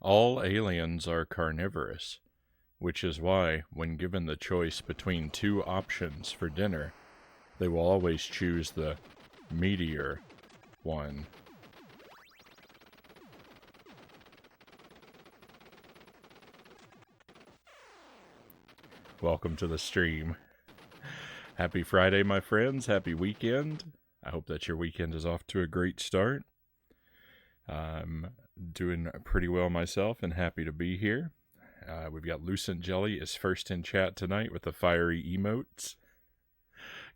All aliens are carnivorous, which is why, when given the choice between two options for dinner, they will always choose the meatier one. Welcome to the stream. Happy Friday, my friends. Happy weekend. I hope that your weekend is off to a great start. I'm doing pretty well myself and happy to be here. We've got Lucent Jelly is first in chat tonight with the fiery emotes.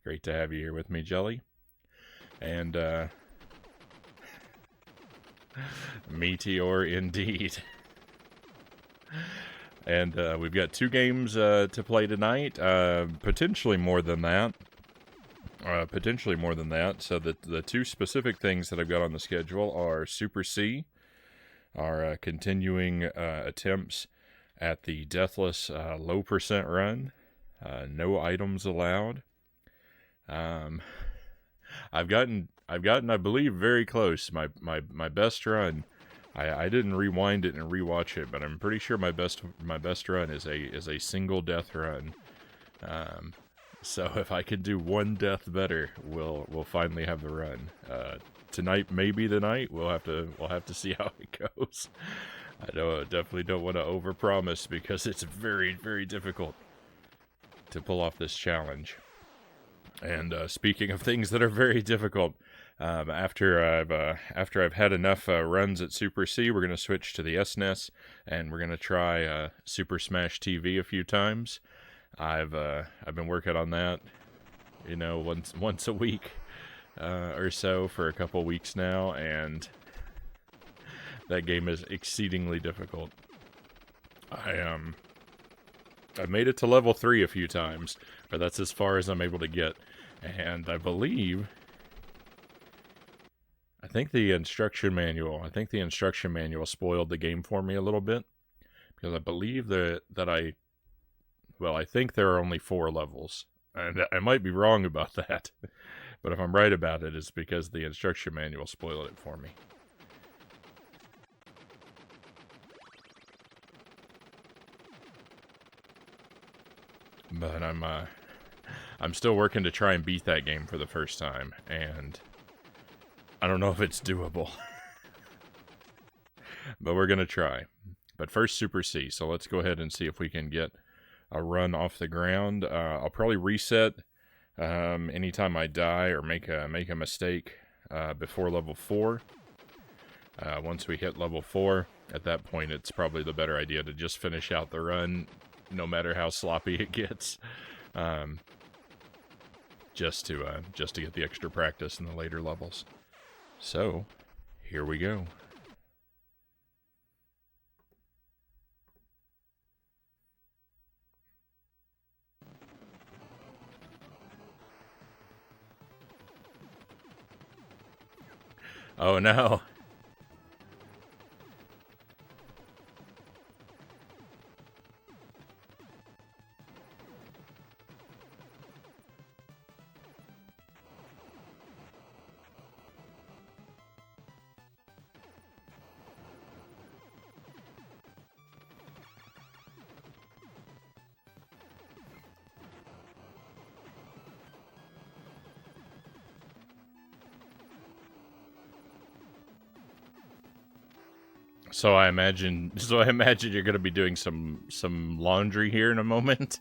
Great to have you here with me, Jelly. And, Meteor indeed. And we've got 2 games to play tonight. Potentially more than that. So the 2 specific things that I've got on the schedule are Super C, our continuing attempts at the deathless low percent run. No items allowed. I've gotten, I believe, very close. My best run. I didn't rewind it and rewatch it, but I'm pretty sure my best run is a single death run. So if I could do one death better, we'll finally have the run. Tonight may be the night. We'll have to see how it goes. Definitely don't want to overpromise because it's very, very difficult to pull off this challenge. And speaking of things that are very difficult, after I've had enough runs at Super C, we're gonna switch to the SNES, and we're gonna try Super Smash TV a few times. I've been working on that, once a week or so for a couple weeks now, and that game is exceedingly difficult. I made it to level 3 a few times, but that's as far as I'm able to get. And I think the instruction manual spoiled the game for me a little bit, because I believe I think there are only 4 levels, and I might be wrong about that, but if I'm right about it, it's because the instruction manual spoiled it for me. But I'm still working to try and beat that game for the first time, and I don't know if it's doable. But we're gonna try. But first, Super C. So let's go ahead and see if we can get a run off the ground. I'll probably reset anytime I die or make a mistake before level 4. Once we hit level 4, at that point, it's probably the better idea to just finish out the run, no matter how sloppy it gets. Just to get the extra practice in the later levels. So, here we go. Oh no. So I imagine you're going to be doing some laundry here in a moment.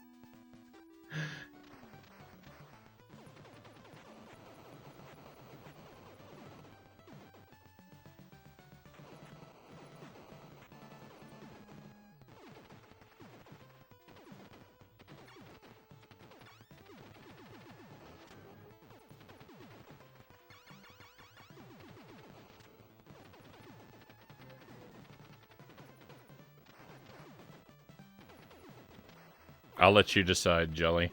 I'll let you decide, Jelly.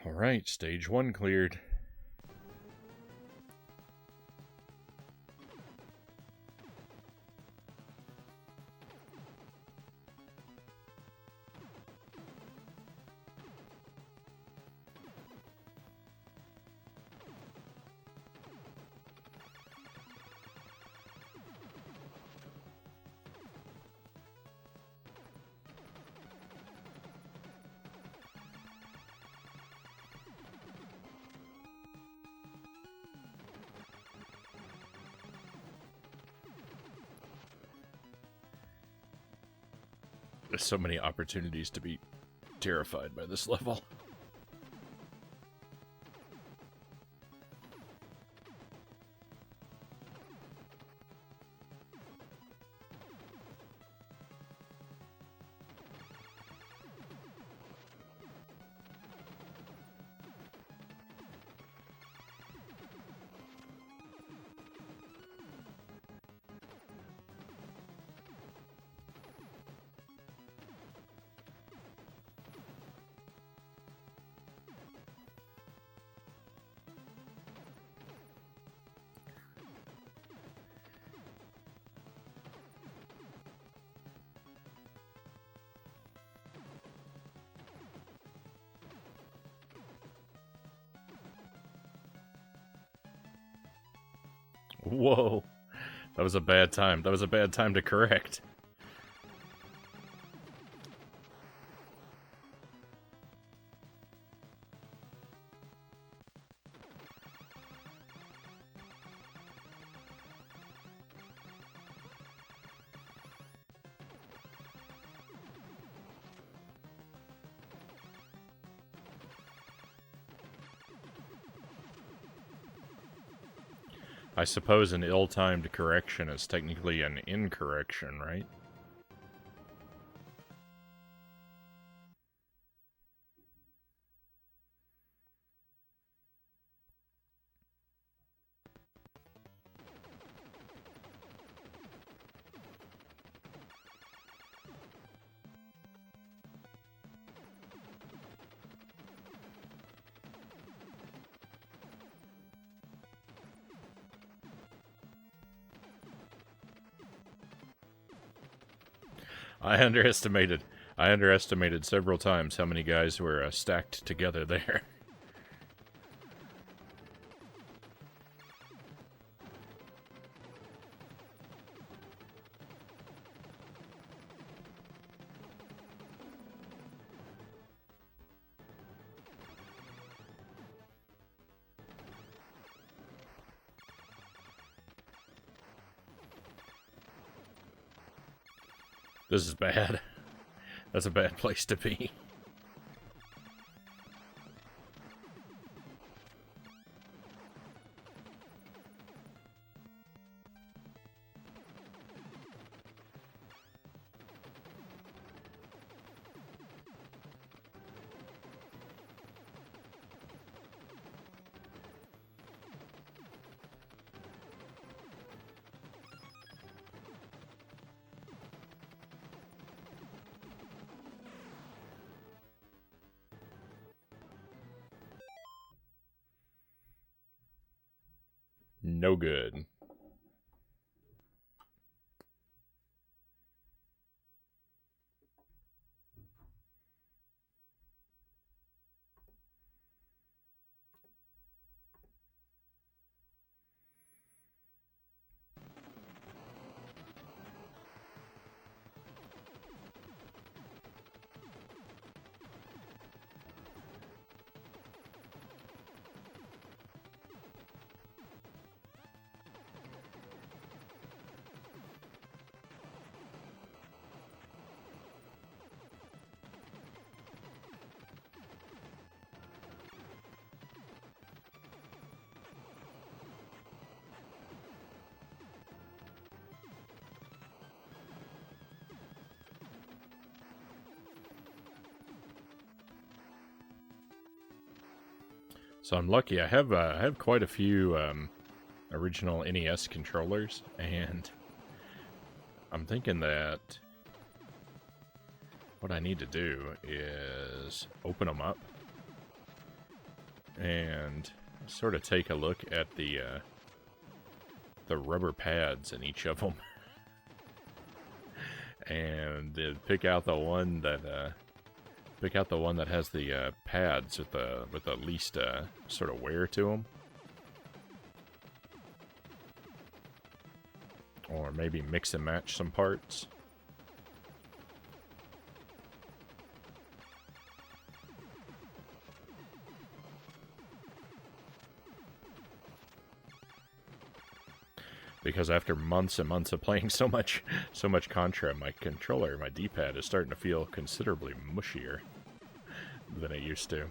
Alright, stage 1 cleared. There's so many opportunities to be terrified by this level. Whoa. That was a bad time. That was a bad time to correct. I suppose an ill-timed correction is technically an incorrection, right? I underestimated several times how many guys were stacked together there. This is bad. That's a bad place to be. No good. So I'm lucky. I have quite a few original NES controllers, and I'm thinking that what I need to do is open them up and sort of take a look at the rubber pads in each of them, and pick out the one that has the pads with the least sort of wear to them, or maybe mix and match some parts. Because after months and months of playing so much Contra, my controller, my D-pad, is starting to feel considerably mushier than it used to.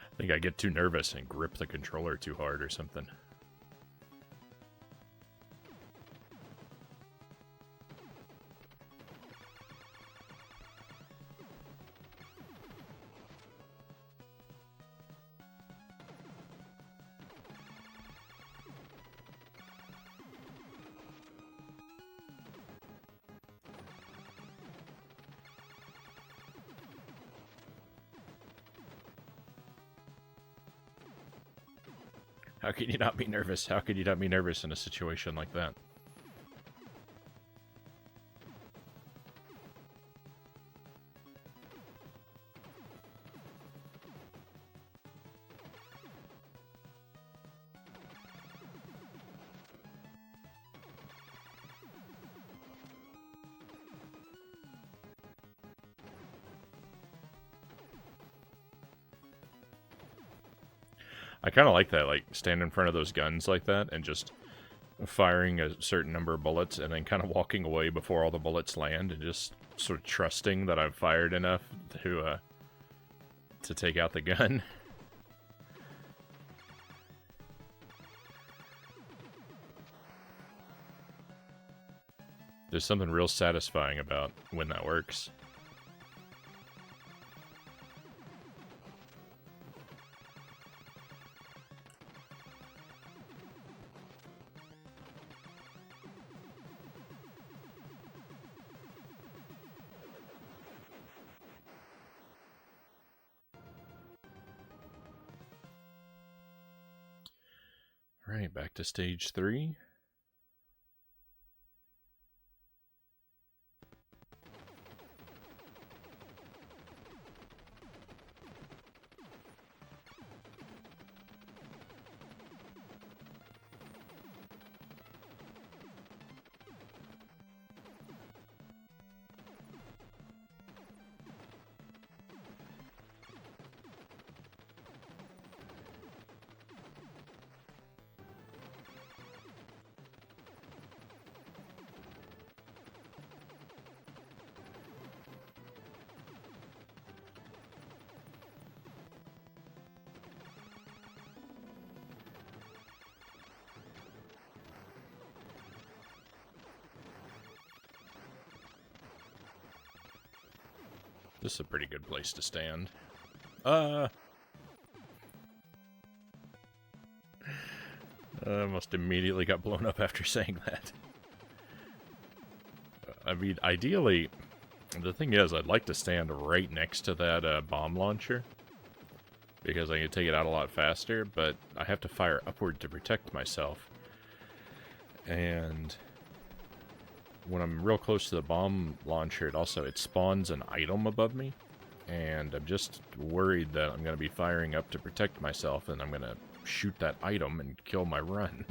I think I get too nervous and grip the controller too hard or something. How can you not be nervous? How could you not be nervous in a situation like that? I kind of like that, like, stand in front of those guns like that and just firing a certain number of bullets and then kind of walking away before all the bullets land and just sort of trusting that I've fired enough to take out the gun. There's something real satisfying about when that works. Right, back to stage 3. This is a pretty good place to stand. I almost immediately got blown up after saying that. I mean, ideally, the thing is, I'd like to stand right next to that bomb launcher, because I can take it out a lot faster, but I have to fire upward to protect myself. And when I'm real close to the bomb launcher, it spawns an item above me, and I'm just worried that I'm going to be firing up to protect myself, and I'm going to shoot that item and kill my run.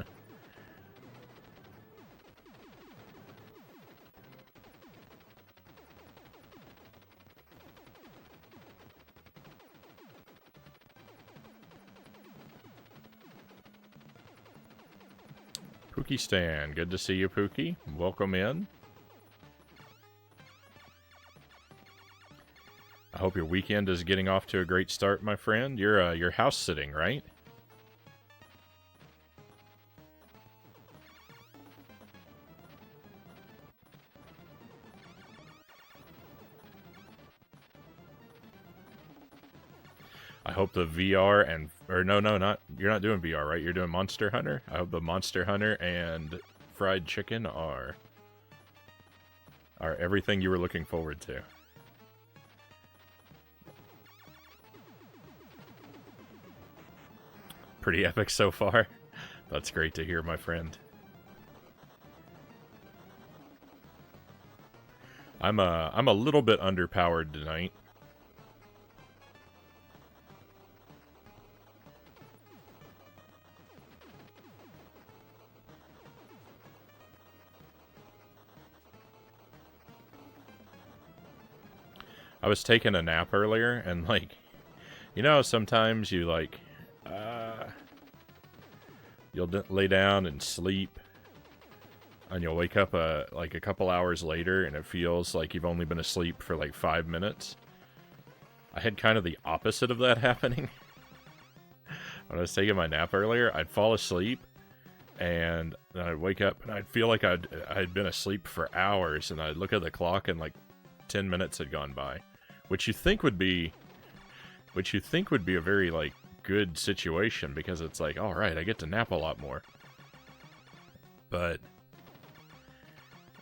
Pookie Stan, good to see you, Pookie. Welcome in. I hope your weekend is getting off to a great start, my friend. You're house sitting, right? I hope the VR and or no, not you're not doing VR, right? You're doing Monster Hunter. I hope the Monster Hunter and fried chicken are everything you were looking forward to. Pretty epic so far. That's great to hear, my friend. I'm a little bit underpowered tonight. I was taking a nap earlier, and like, you know, sometimes you like, you'll lay down and sleep, and you'll wake up like a couple hours later, and it feels like you've only been asleep for like 5 minutes. I had kind of the opposite of that happening. When I was taking my nap earlier, I'd fall asleep, and then I'd wake up, and I'd feel like I'd been asleep for hours, and I'd look at the clock, and like 10 minutes had gone by. Which you think would be a very, like, good situation, because it's like, alright, I get to nap a lot more. But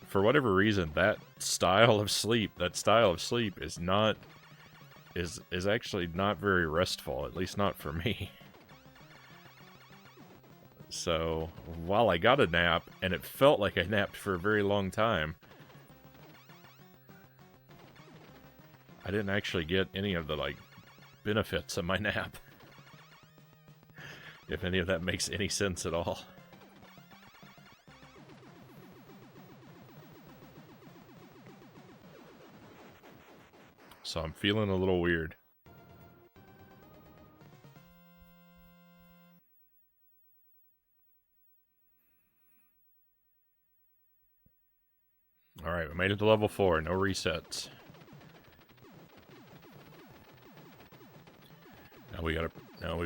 for whatever reason, that style of sleep is not, is actually not very restful, at least not for me. So, while I got a nap, and it felt like I napped for a very long time, I didn't actually get any of the, like, benefits of my nap. If any of that makes any sense at all. So I'm feeling a little weird. Alright, we made it to level 4, no resets. Now we've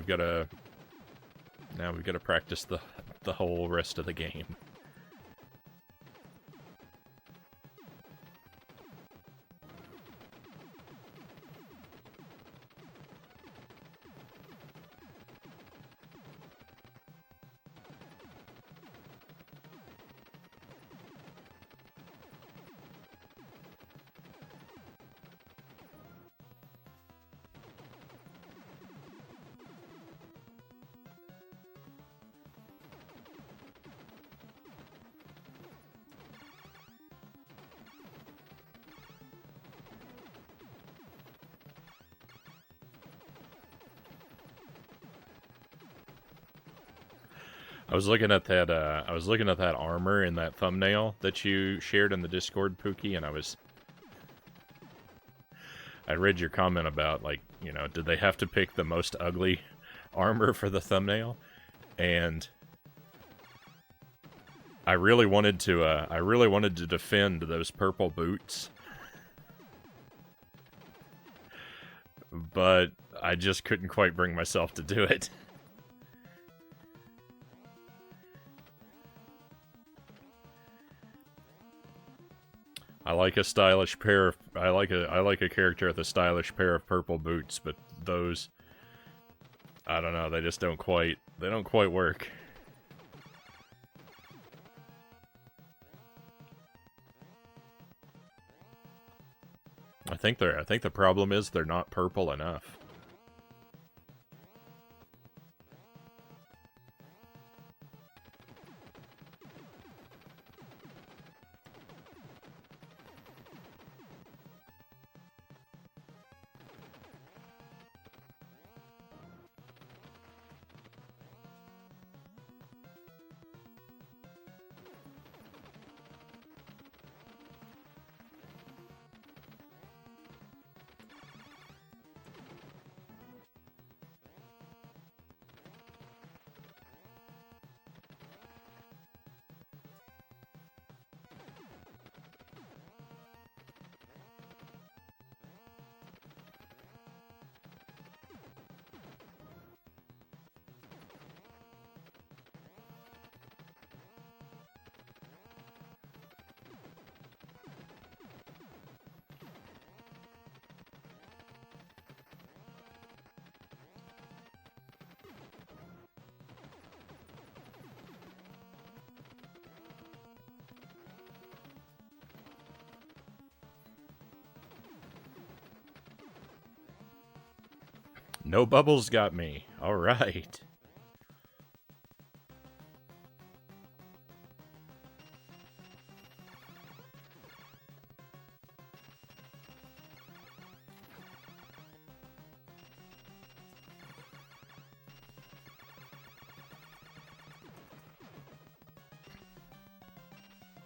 gotta practice the whole rest of the game. I was looking at that armor in that thumbnail that you shared in the Discord, Pookie, and I read your comment about, like, you know, did they have to pick the most ugly armor for the thumbnail? And I really wanted to defend those purple boots, but I just couldn't quite bring myself to do it. I like a stylish pair of I like a character with a stylish pair of purple boots, but those, I don't know, they don't quite work. I think the problem is they're not purple enough. No bubbles got me. All right.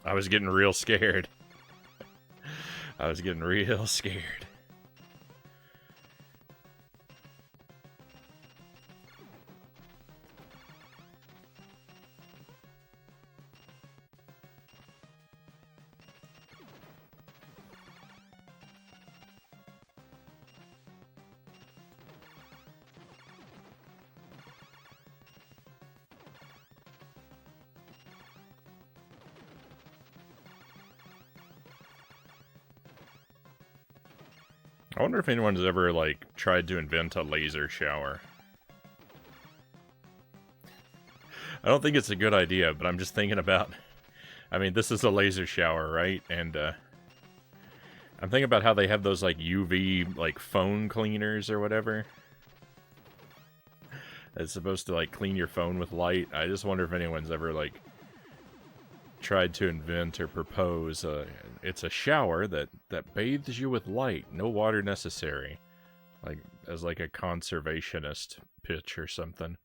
I was getting real scared. I was getting real scared. I wonder if anyone's ever, like, tried to invent a laser shower. I don't think it's a good idea, but I'm just thinking about... I mean, this is a laser shower, right? And, I'm thinking about how they have those, like, UV, like, phone cleaners or whatever. It's supposed to, like, clean your phone with light. I just wonder if anyone's ever, like, tried to invent or propose it's a shower that bathes you with light, no water necessary, like as like a conservationist pitch or something.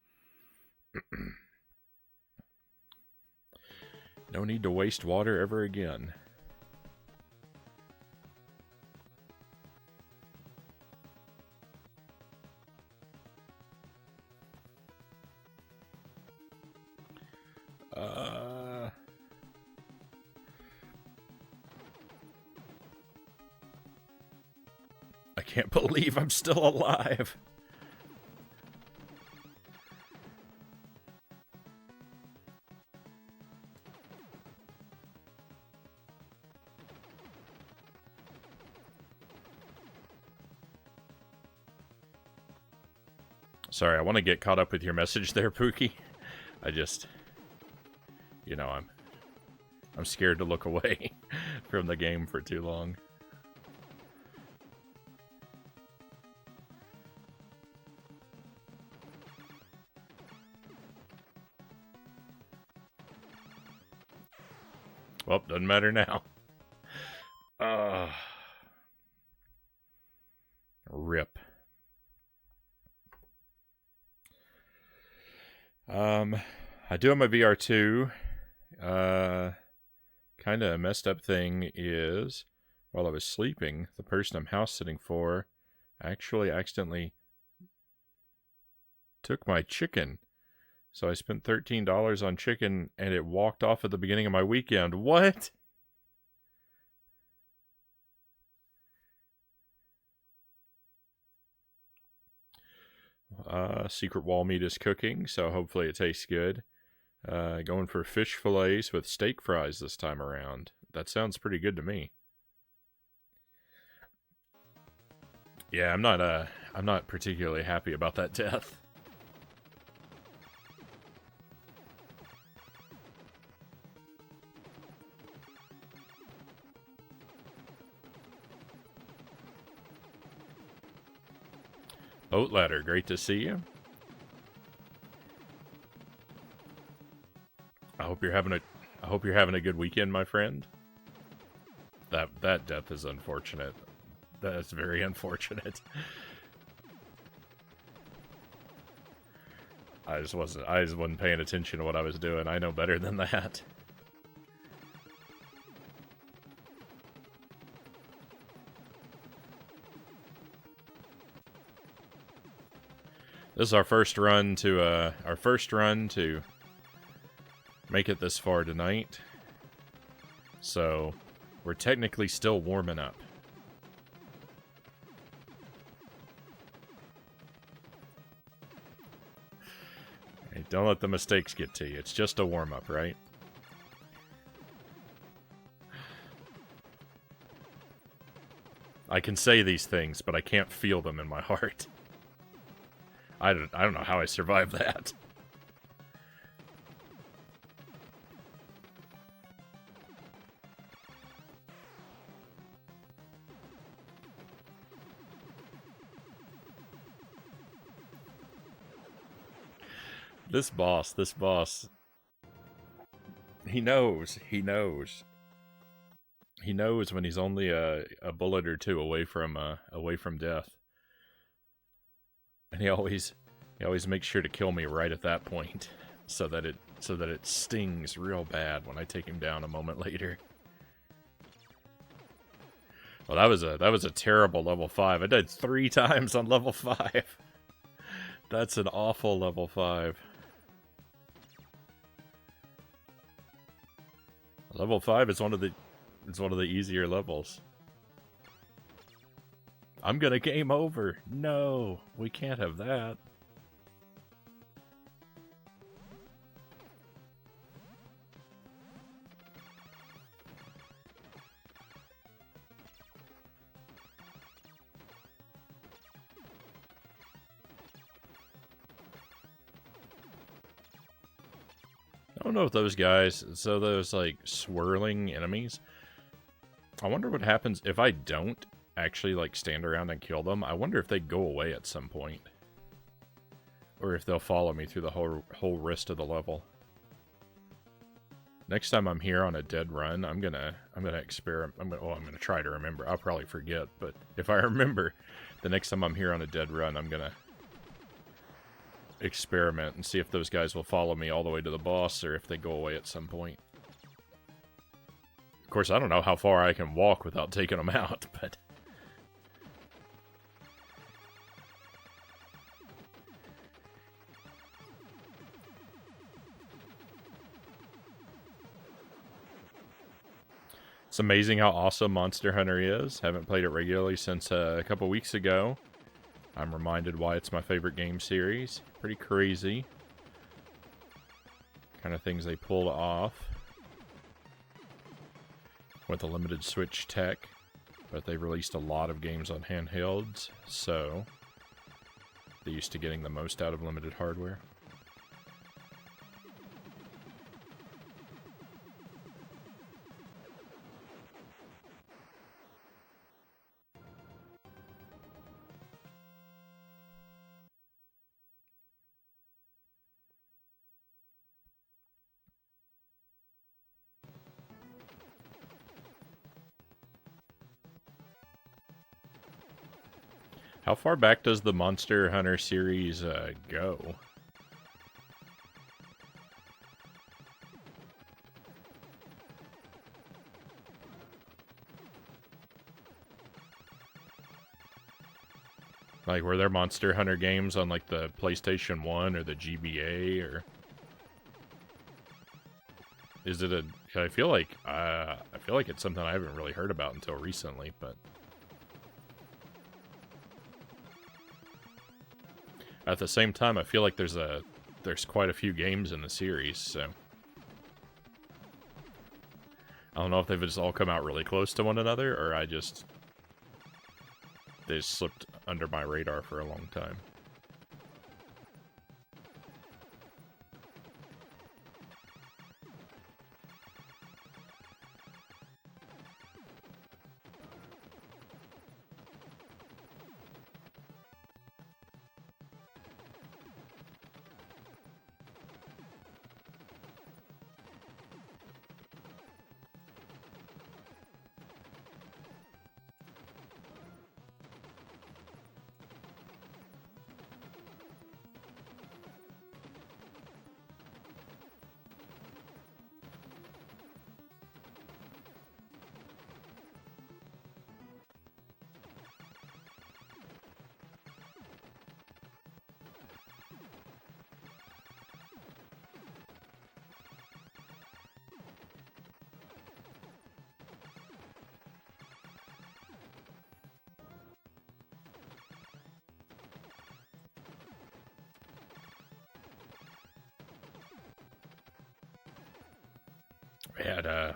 No need to waste water ever again. I can't believe I'm still alive. Sorry, I want to get caught up with your message there, Pookie. I just... You know, I'm scared to look away from the game for too long. Well, doesn't matter now. Rip. I do have my VR2. Kind of a messed up thing is, while I was sleeping, the person I'm house sitting for actually accidentally took my chicken. So I spent $13 on chicken, and it walked off at the beginning of my weekend. What? Secret wall meat is cooking, so hopefully it tastes good. Going for fish fillets with steak fries this time around. That sounds pretty good to me. Yeah, I'm not particularly happy about that death. Oat Ladder, great to see you. I hope you're having a good weekend, my friend. That death is unfortunate. That's very unfortunate. I just wasn't paying attention to what I was doing. I know better than that. This is our first run to make it this far tonight. So, we're technically still warming up. Hey, don't let the mistakes get to you. It's just a warm-up, right? I can say these things, but I can't feel them in my heart. I don't know how I survived that. This boss, he knows, he knows when he's only a bullet or two away from death, and he always makes sure to kill me right at that point, so that it stings real bad when I take him down a moment later. Well, that was a terrible level 5. I died 3 times on level 5. That's an awful level 5. Level 5 is one of the easier levels. I'm gonna game over. No, we can't have that. I don't know if those guys, so those like swirling enemies, I wonder what happens if I don't actually like stand around and kill them. I wonder if they go away at some point, or if they'll follow me through the whole rest of the level. Next time I'm here on a dead run, I'm gonna experiment. I'm gonna try to remember. I'll probably forget, but if I remember, the next time I'm here on a dead run, I'm gonna experiment and see if those guys will follow me all the way to the boss, or if they go away at some point. Of course, I don't know how far I can walk without taking them out, but... It's amazing how awesome Monster Hunter is. Haven't played it regularly since a couple weeks ago. I'm reminded why it's my favorite game series. Pretty crazy. Kind of things they pulled off with the limited Switch tech. But they've released a lot of games on handhelds, so they're used to getting the most out of limited hardware. How far back does the Monster Hunter series go? Like, were there Monster Hunter games on, like, the PlayStation 1 or the GBA, or... Is it a... I feel like it's something I haven't really heard about until recently, but... At the same time, I feel like there's quite a few games in the series, so... I don't know if they've just all come out really close to one another, or they just slipped under my radar for a long time.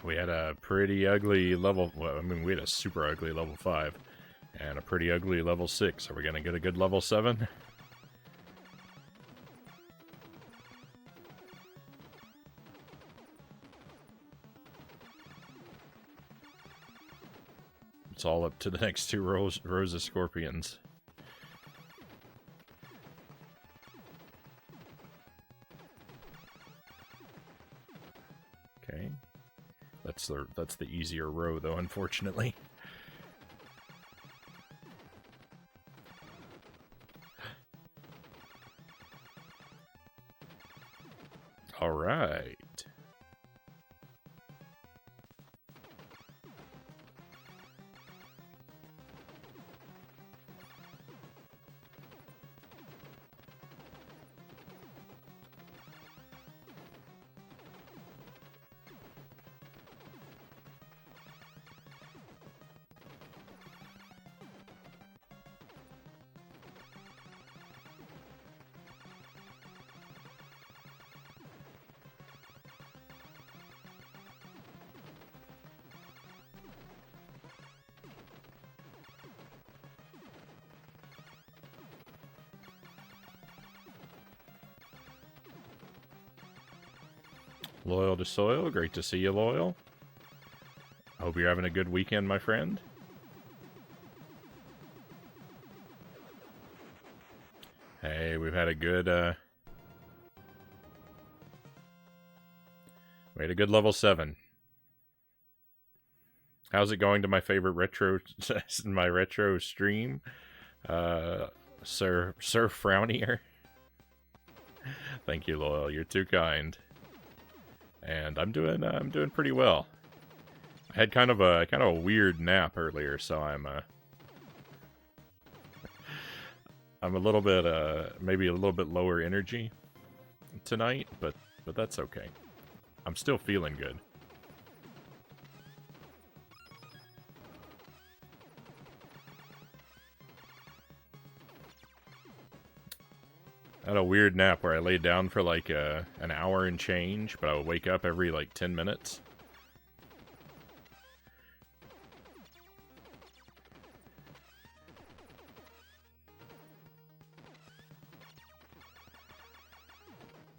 We had a pretty ugly level. Well, I mean, we had a super ugly level 5 and a pretty ugly level 6. Are we gonna get a good level 7? It's all up to the next 2 rows of scorpions. That's the easier row, though, unfortunately. All right. Loyal to Soil, great to see you, Loyal. Hope you're having a good weekend, my friend. Hey, we've had a good, we had a good level 7. How's it going to my favorite retro, my retro stream? Sir Frownie. Thank you, Loyal. You're too kind. And I'm doing pretty well. I had kind of a weird nap earlier, so I'm a little bit maybe a little bit lower energy tonight, but that's okay. I'm still feeling good. I had a weird nap where I laid down for like an hour and change, but I would wake up every like 10 minutes.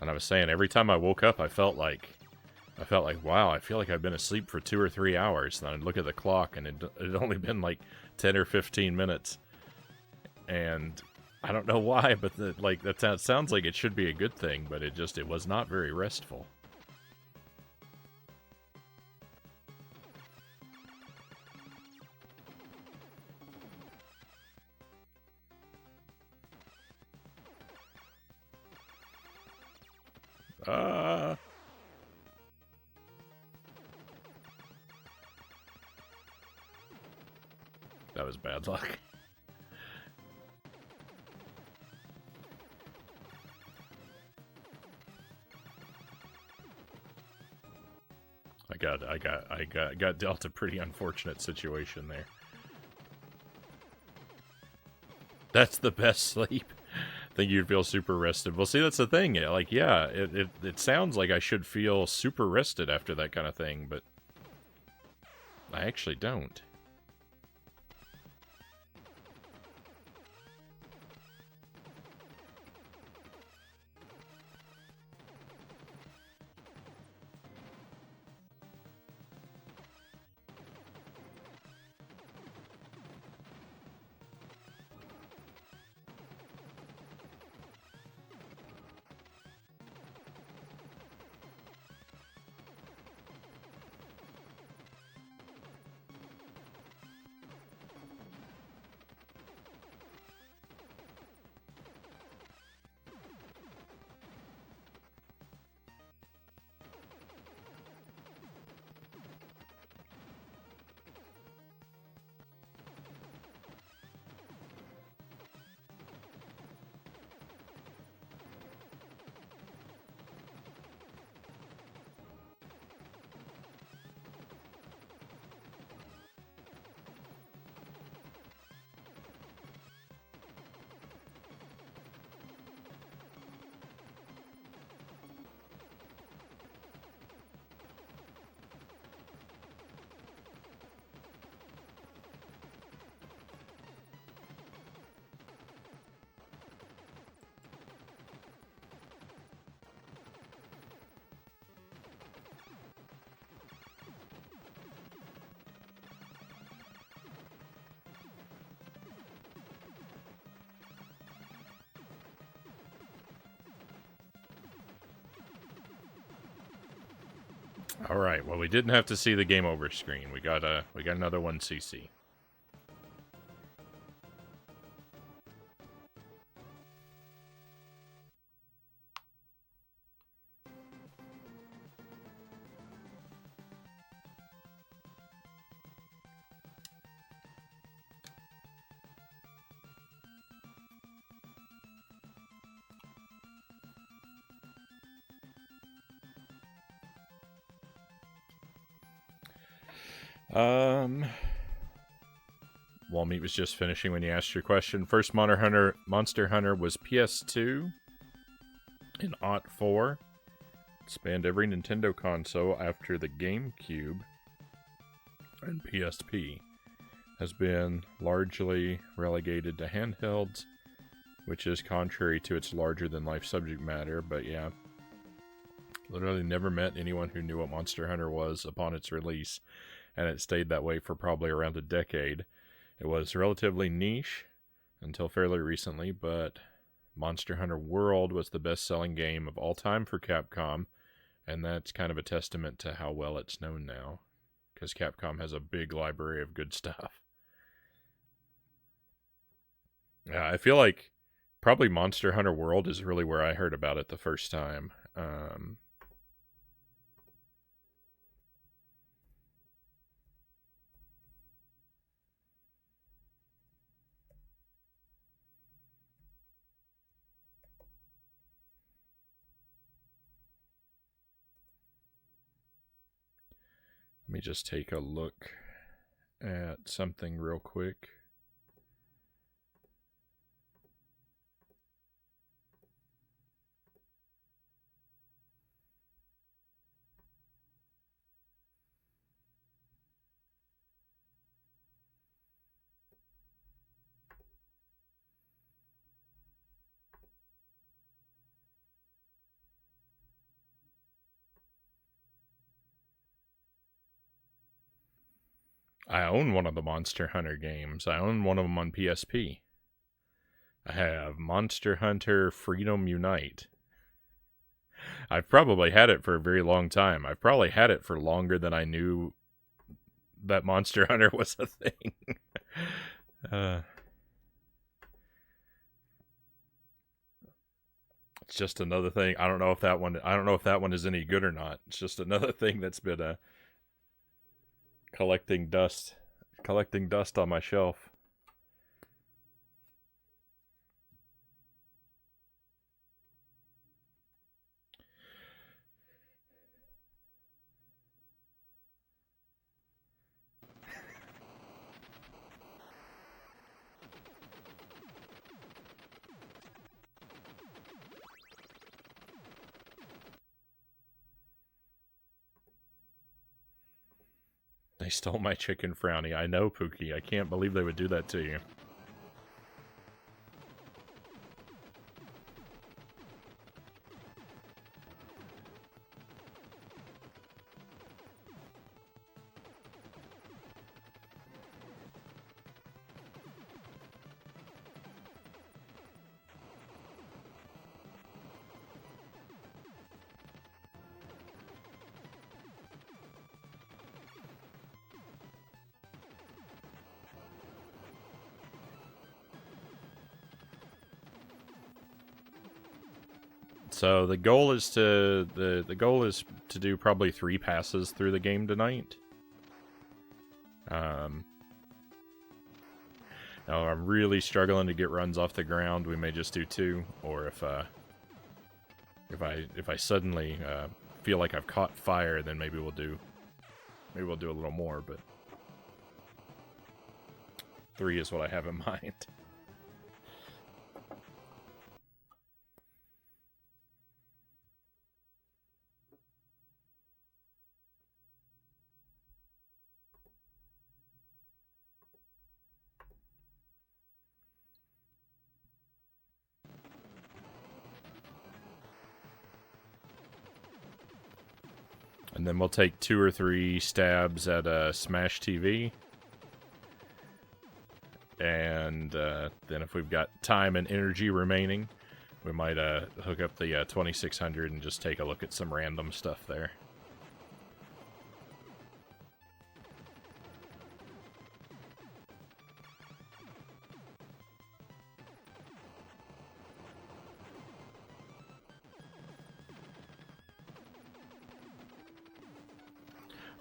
And I was saying, every time I woke up, I felt like, wow, I feel like I've been asleep for 2 or 3 hours. And I'd look at the clock, and it had only been like 10 or 15 minutes. And I don't know why, but that sounds like it should be a good thing, but it was not very restful. That was bad luck. I got dealt a pretty unfortunate situation there. That's the best sleep. I think you'd feel super rested. Well, see, that's the thing. Like, yeah, it sounds like I should feel super rested after that kind of thing, but I actually don't. All right. Well, we didn't have to see the game over screen. We got another 1cc. Walmeat was just finishing when you asked your question. First Monster Hunter was PS2 in '04. It spanned every Nintendo console after the GameCube and PSP. Has been largely relegated to handhelds, which is contrary to its larger-than-life subject matter, but yeah. Literally never met anyone who knew what Monster Hunter was upon its release, and it stayed that way for probably around a decade. It was relatively niche until fairly recently, but Monster Hunter World was the best-selling game of all time for Capcom, and that's kind of a testament to how well it's known now, because Capcom has a big library of good stuff. Yeah, I feel like probably Monster Hunter World is really where I heard about it the first time. Let me just take a look at something real quick. I own one of the Monster Hunter games. I own one of them on PSP. I have Monster Hunter Freedom Unite. I've probably had it for a very long time. I've probably had it for longer than I knew that Monster Hunter was a thing. It's just another thing. I don't know if that one is any good or not. It's just another thing that's been collecting dust on my shelf. They stole my chicken, Frownie. I know, Pookie. I can't believe they would do that to you. So the goal is to do probably 3 passes through the game tonight. Now I'm really struggling to get runs off the ground. We may just do 2, or if I suddenly feel like I've caught fire, then maybe we'll do a little more. But 3 is what I have in mind. And then we'll take 2 or 3 stabs at Smash TV. And then if we've got time and energy remaining, we might hook up the 2600 and just take a look at some random stuff there.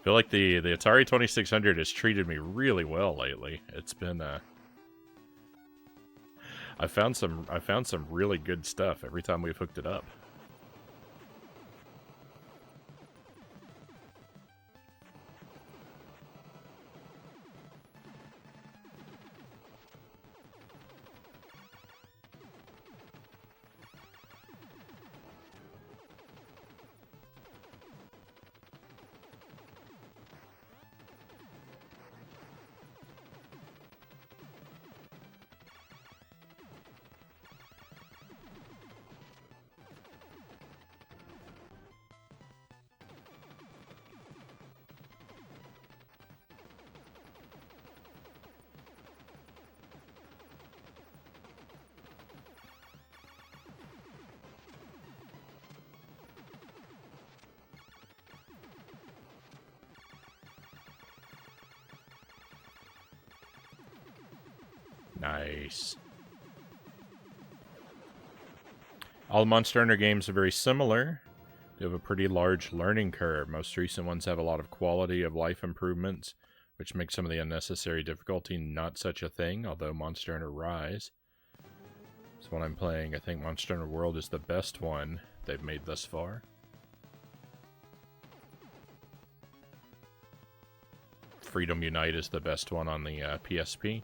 feel like the Atari 2600 has treated me really well lately. It's been I found some really good stuff every time we've hooked it up. Nice. All Monster Hunter games are very similar. They have a pretty large learning curve. Most recent ones have a lot of quality of life improvements, which makes some of the unnecessary difficulty not such a thing, although Monster Hunter Rise is what I'm playing. I think Monster Hunter World is the best one they've made thus far. Freedom Unite is the best one on the PSP.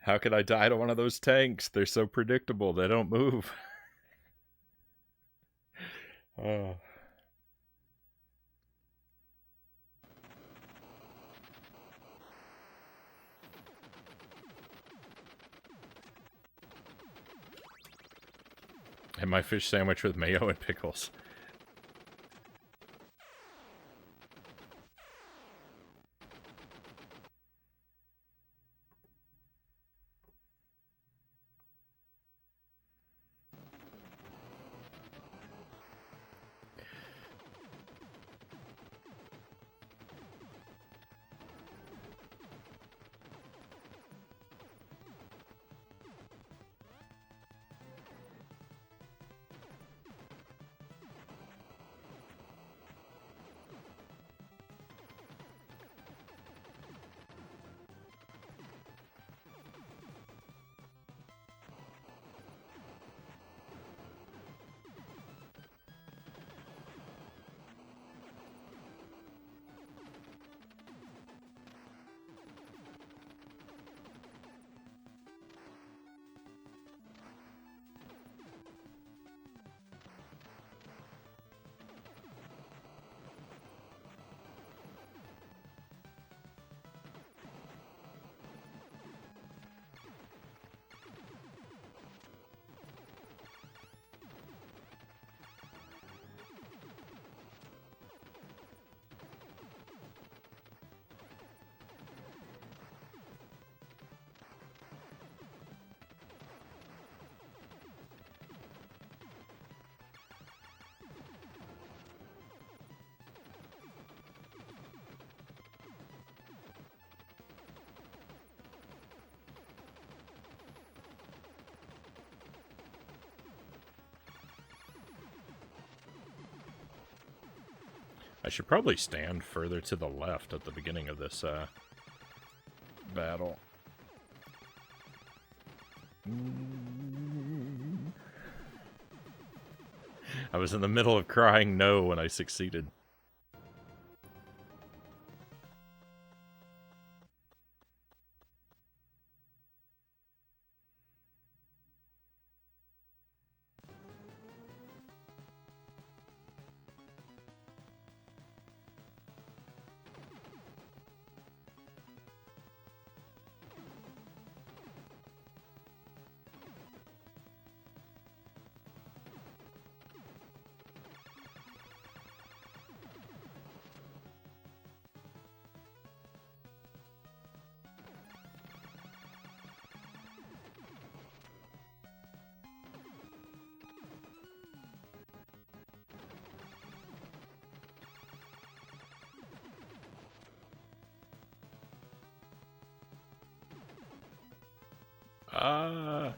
How could I die to one of those tanks? They're so predictable. They don't move. Oh. And my fish sandwich with mayo and pickles. I should probably stand further to the left at the beginning of this battle. I was in the middle of crying no when I succeeded. Ah.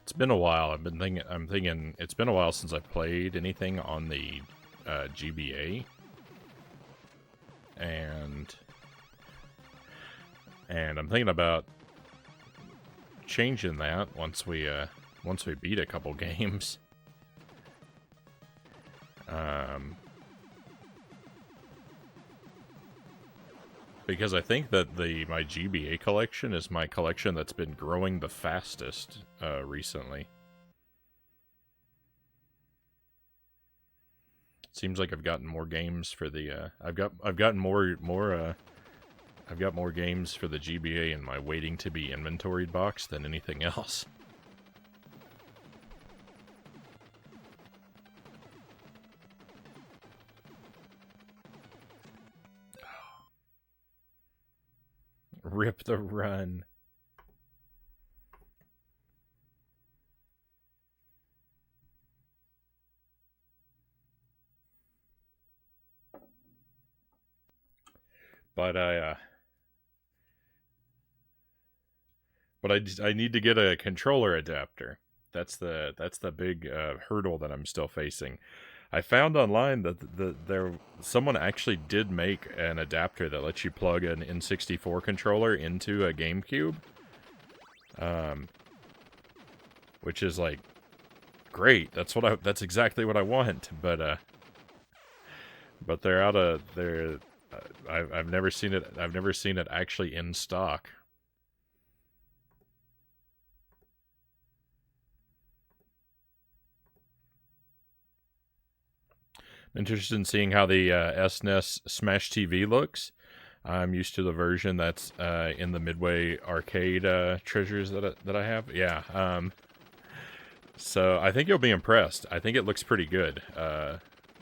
It's been a while. I'm thinking it's been a while since I played anything on the GBA, and I'm thinking about changing that once we beat a couple games. Because I think that my GBA collection is my collection that's been growing the fastest recently. Seems like I've gotten more games for the I've got more games for the GBA in my waiting to be inventoried box than anything else. Rip the run. But I need to get a controller adapter. That's the big hurdle that I'm still facing. I found online that someone actually did make an adapter that lets you plug an N64 controller into a GameCube, which is like great. That's exactly what I want. But they're out of they're. I've never seen it. I've never seen it actually in stock. I'm interested in seeing how the SNES Smash TV looks. I'm used to the version that's in the Midway Arcade treasures that I have. Yeah. So I think you'll be impressed. I think it looks pretty good,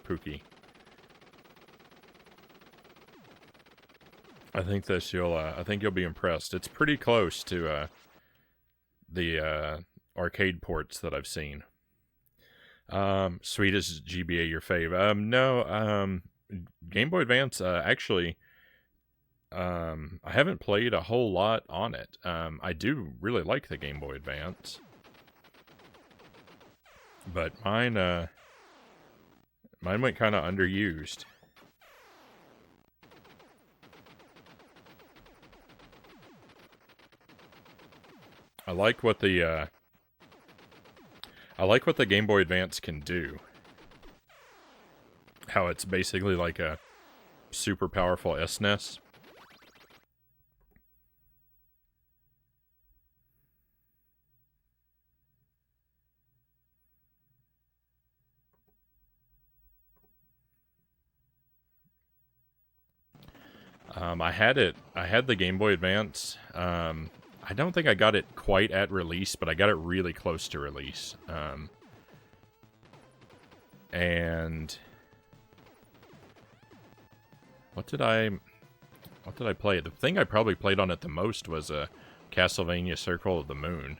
Pookie. I think you'll be impressed. It's pretty close to the arcade ports that I've seen. Sweet as GBA your fave? No. Game Boy Advance. Actually, I haven't played a whole lot on it. I do really like the Game Boy Advance, but mine went kind of underused. I like what the Game Boy Advance can do. How it's basically like a super powerful SNES. I had the Game Boy Advance. I don't think I got it quite at release, but I got it really close to release. And what did I play? The thing I probably played on it the most was Castlevania Circle of the Moon.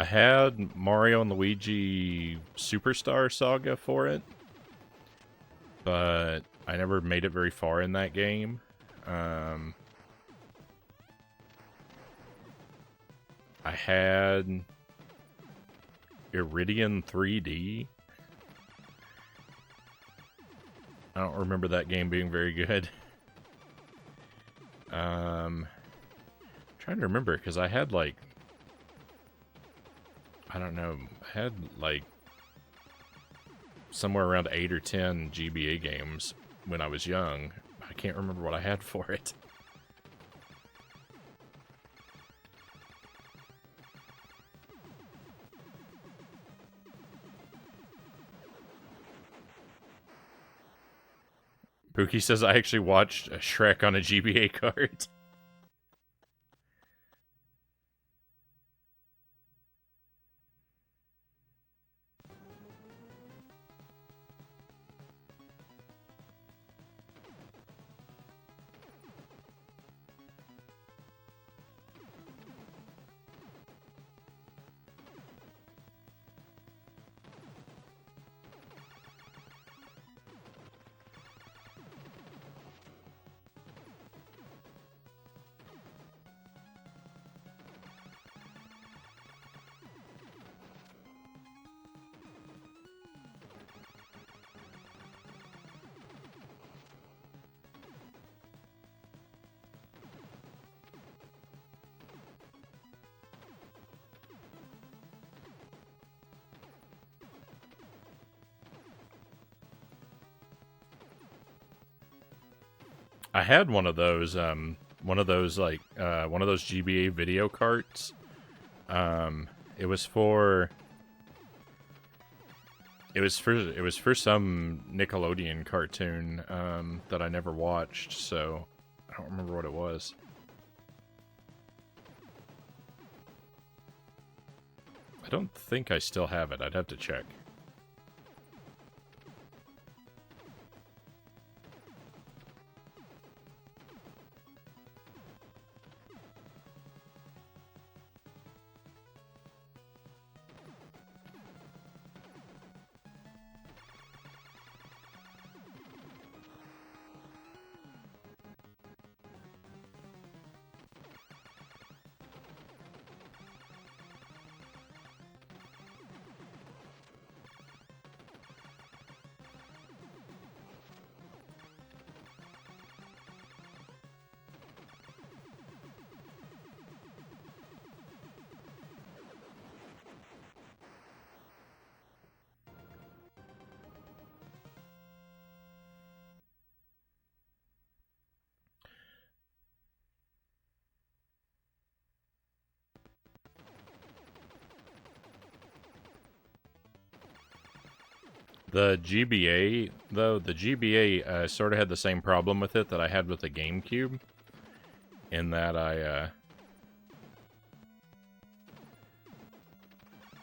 I had Mario and Luigi Superstar Saga for it, but I never made it very far in that game. I had Iridian 3D. I don't remember that game being very good. Trying to remember, because I had, like, I don't know, I had, like, somewhere around 8 or 10 GBA games when I was young. I can't remember what I had for it. Pookie says I actually watched Shrek on a GBA card. I had one of those like one of those GBA video carts. It was for some Nickelodeon cartoon that I never watched, so I don't remember what it was. I don't think I still have it. I'd have to check. The GBA, though, the GBA sort of had the same problem with it that I had with the GameCube, in that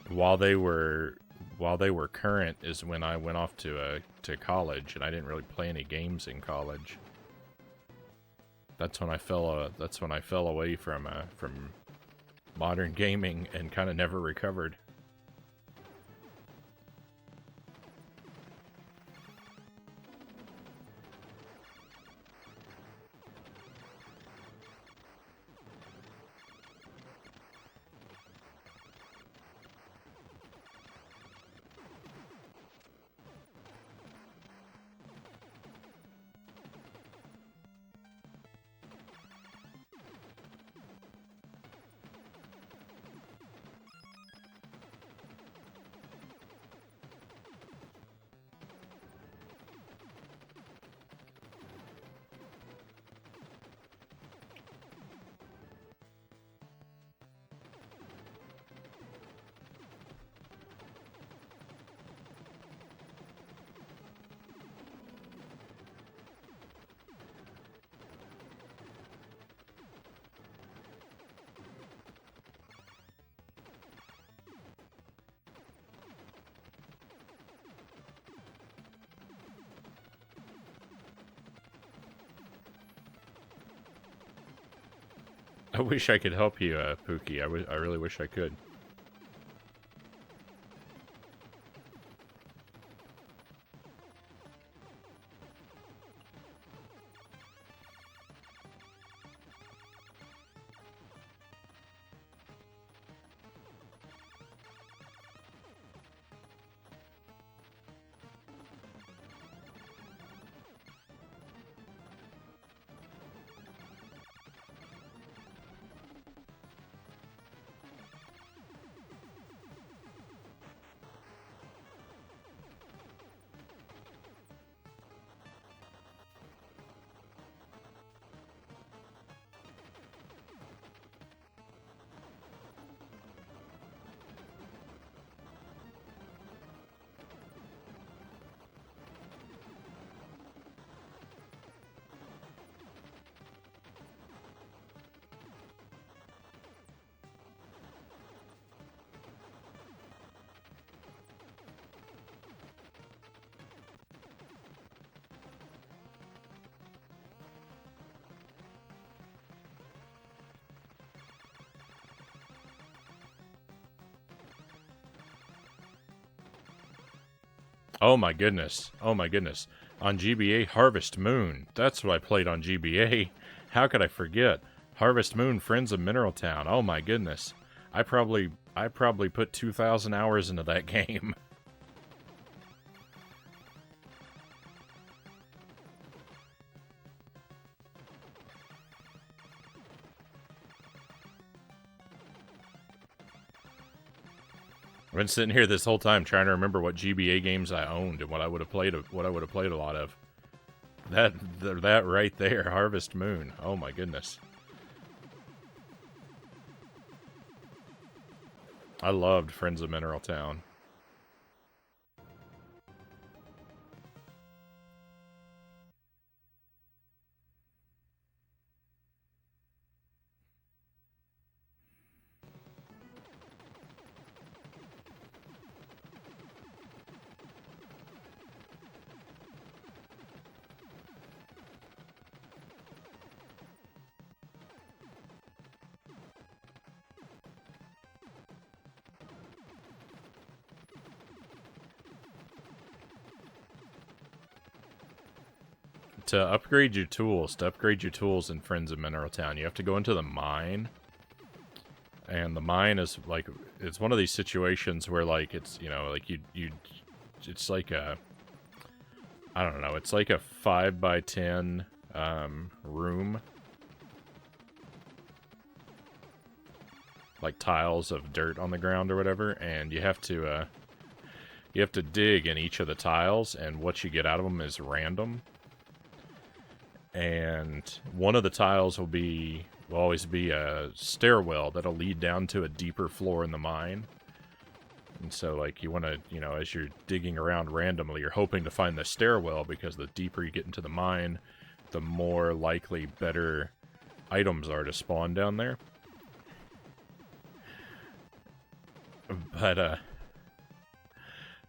while they were current is when I went off to college, and I didn't really play any games in college. That's when I fell away from modern gaming and kind of never recovered. I wish I could help you, Pookie. I really wish I could. Oh my goodness. Oh my goodness. On GBA, Harvest Moon. That's what I played on GBA. How could I forget? Harvest Moon, Friends of Mineral Town. Oh my goodness. I probably put 2,000 hours into that game. I've been sitting here this whole time trying to remember what GBA games I owned and what I would have played a lot of. That right there, Harvest Moon. Oh my goodness. I loved Friends of Mineral Town. To upgrade your tools in Friends of Mineral Town, you have to go into the mine. And the mine is like, it's one of these situations where like it's, you know, like it's like a, I don't know, it's like a 5x10 room. Like tiles of dirt on the ground or whatever, and you have to dig in each of the tiles, and what you get out of them is random. And one of the tiles will always be a stairwell that'll lead down to a deeper floor in the mine. And so, like, you want to, you know, as you're digging around randomly, you're hoping to find the stairwell, because the deeper you get into the mine, the more likely better items are to spawn down there. But,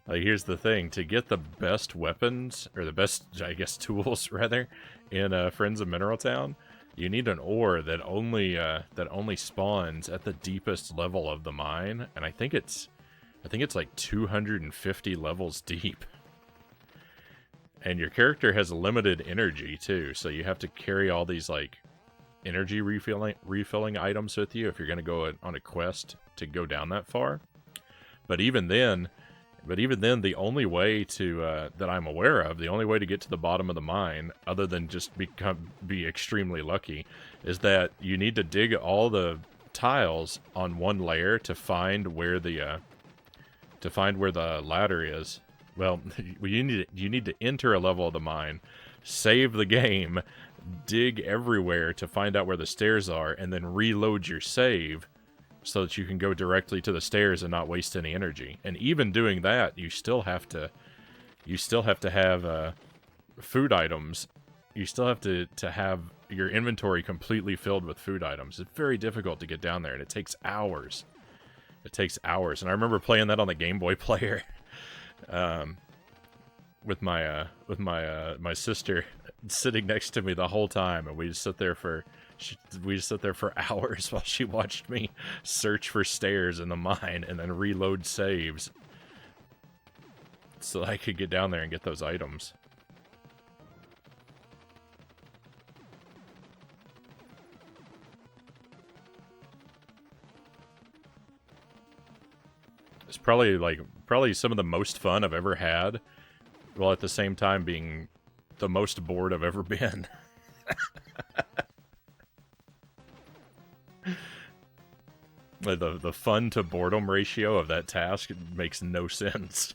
like, here's the thing. To get the best weapons, or the best, I guess, tools, rather, in Friends of Mineral Town, you need an ore that only spawns at the deepest level of the mine, and I think it's like 250 levels deep. And your character has limited energy, too, so you have to carry all these, like, energy refilling items with you if you're going to go on a quest to go down that far. But even then, the only way to, that I'm aware of, the only way to get to the bottom of the mine, other than just be extremely lucky, is that you need to dig all the tiles on one layer to find where the ladder is. Well, you need to enter a level of the mine, save the game, dig everywhere to find out where the stairs are, and then reload your save so that you can go directly to the stairs and not waste any energy. And even doing that, you still have to have food items. You still have to have your inventory completely filled with food items. It's very difficult to get down there, and it takes hours. It takes hours. And I remember playing that on the Game Boy player with my sister sitting next to me the whole time, and we just sit there for hours while she watched me search for stairs in the mine and then reload saves so I could get down there and get those items. It's probably some of the most fun I've ever had, while at the same time being the most bored I've ever been. The fun to boredom ratio of that task makes no sense.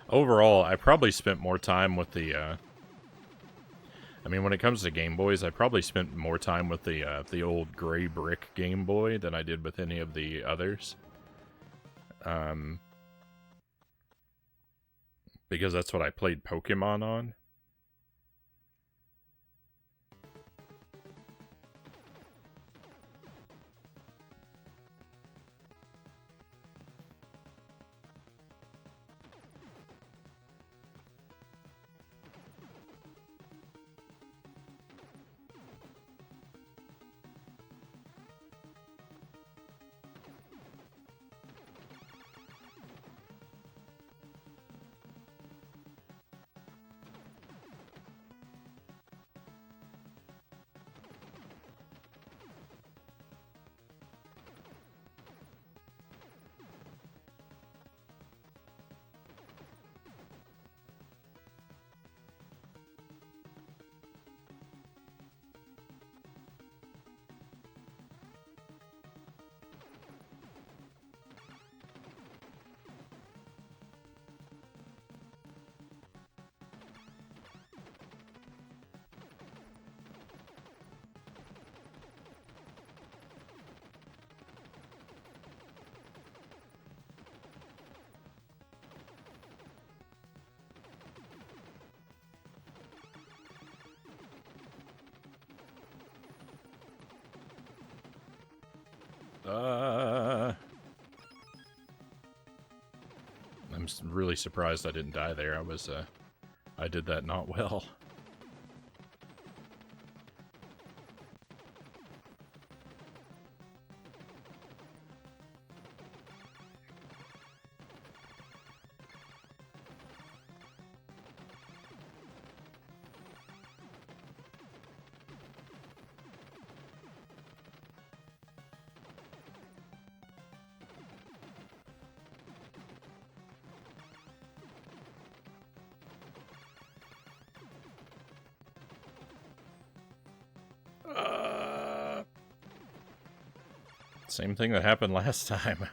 Overall, I probably spent more time with the, I mean, when it comes to Game Boys, I probably spent more time with the old gray brick Game Boy than I did with any of the others. Because that's what I played Pokemon on. I'm really surprised I didn't die there. I did that not well. Same thing that happened last time.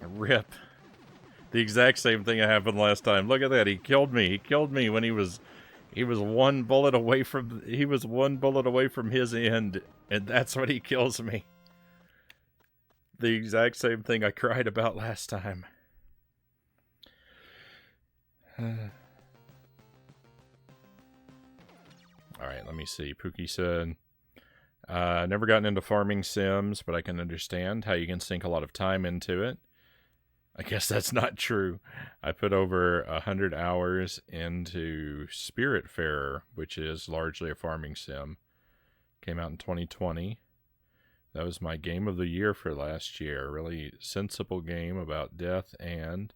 Rip. The exact same thing that happened last time. Look at that. He killed me. He killed me when he was one bullet away from his end, and that's when he kills me. The exact same thing I cried about last time. Alright, let me see. Pookie said, never gotten into farming sims, but I can understand how you can sink a lot of time into it. I guess that's not true. I put over 100 hours into Spiritfarer, which is largely a farming sim. Came out in 2020. That was my game of the year for last year. Really sensible game about death and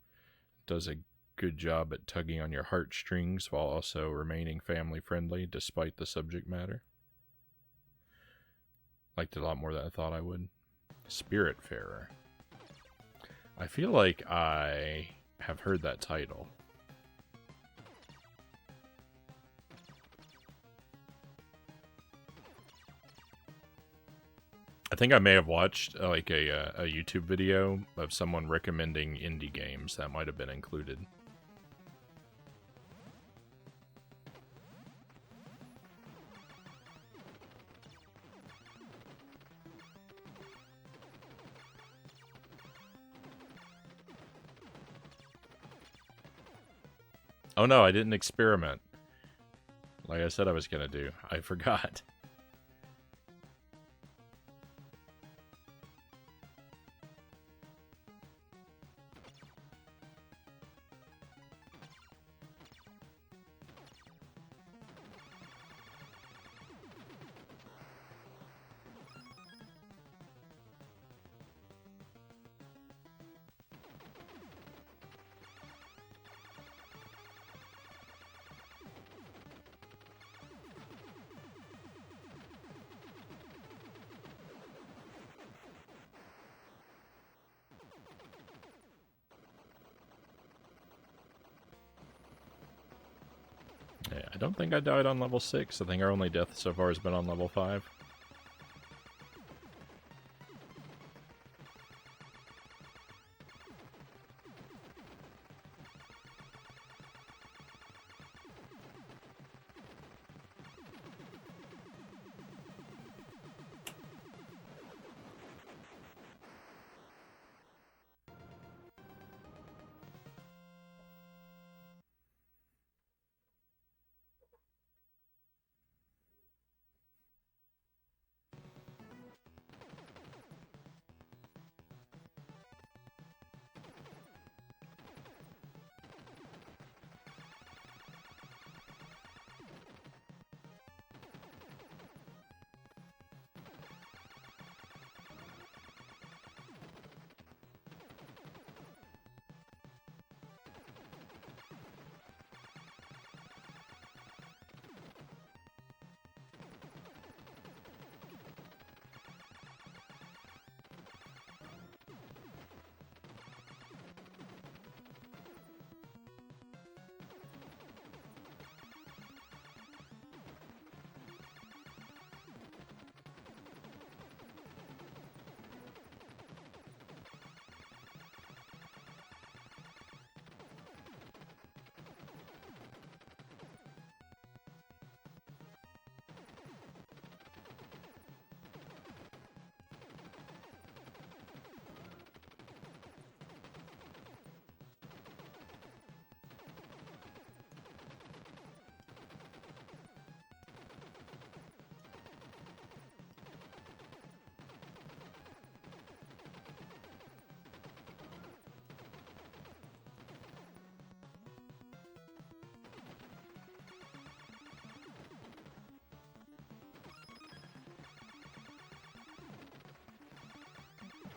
does a good job at tugging on your heartstrings while also remaining family friendly despite the subject matter. Liked it a lot more than I thought I would. Spiritfarer. I feel like I have heard that title. I think I may have watched like a YouTube video of someone recommending indie games. That might have been included. Oh no, I didn't experiment. Like I said I was gonna do. I forgot. Yeah, I don't think I died on level 6. I think our only death so far has been on level 5.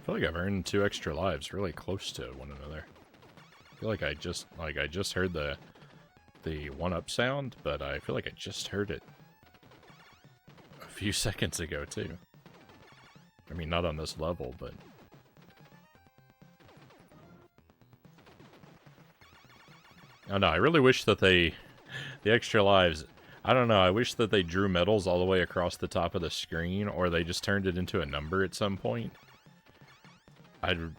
feel like I've earned 2 extra lives really close to one another. I feel like I just heard the 1-up sound, but I feel like I just heard it a few seconds ago too. I mean, not on this level, but oh no, I really wish that the extra lives, I don't know, I wish that they drew medals all the way across the top of the screen, or they just turned it into a number at some point. I'm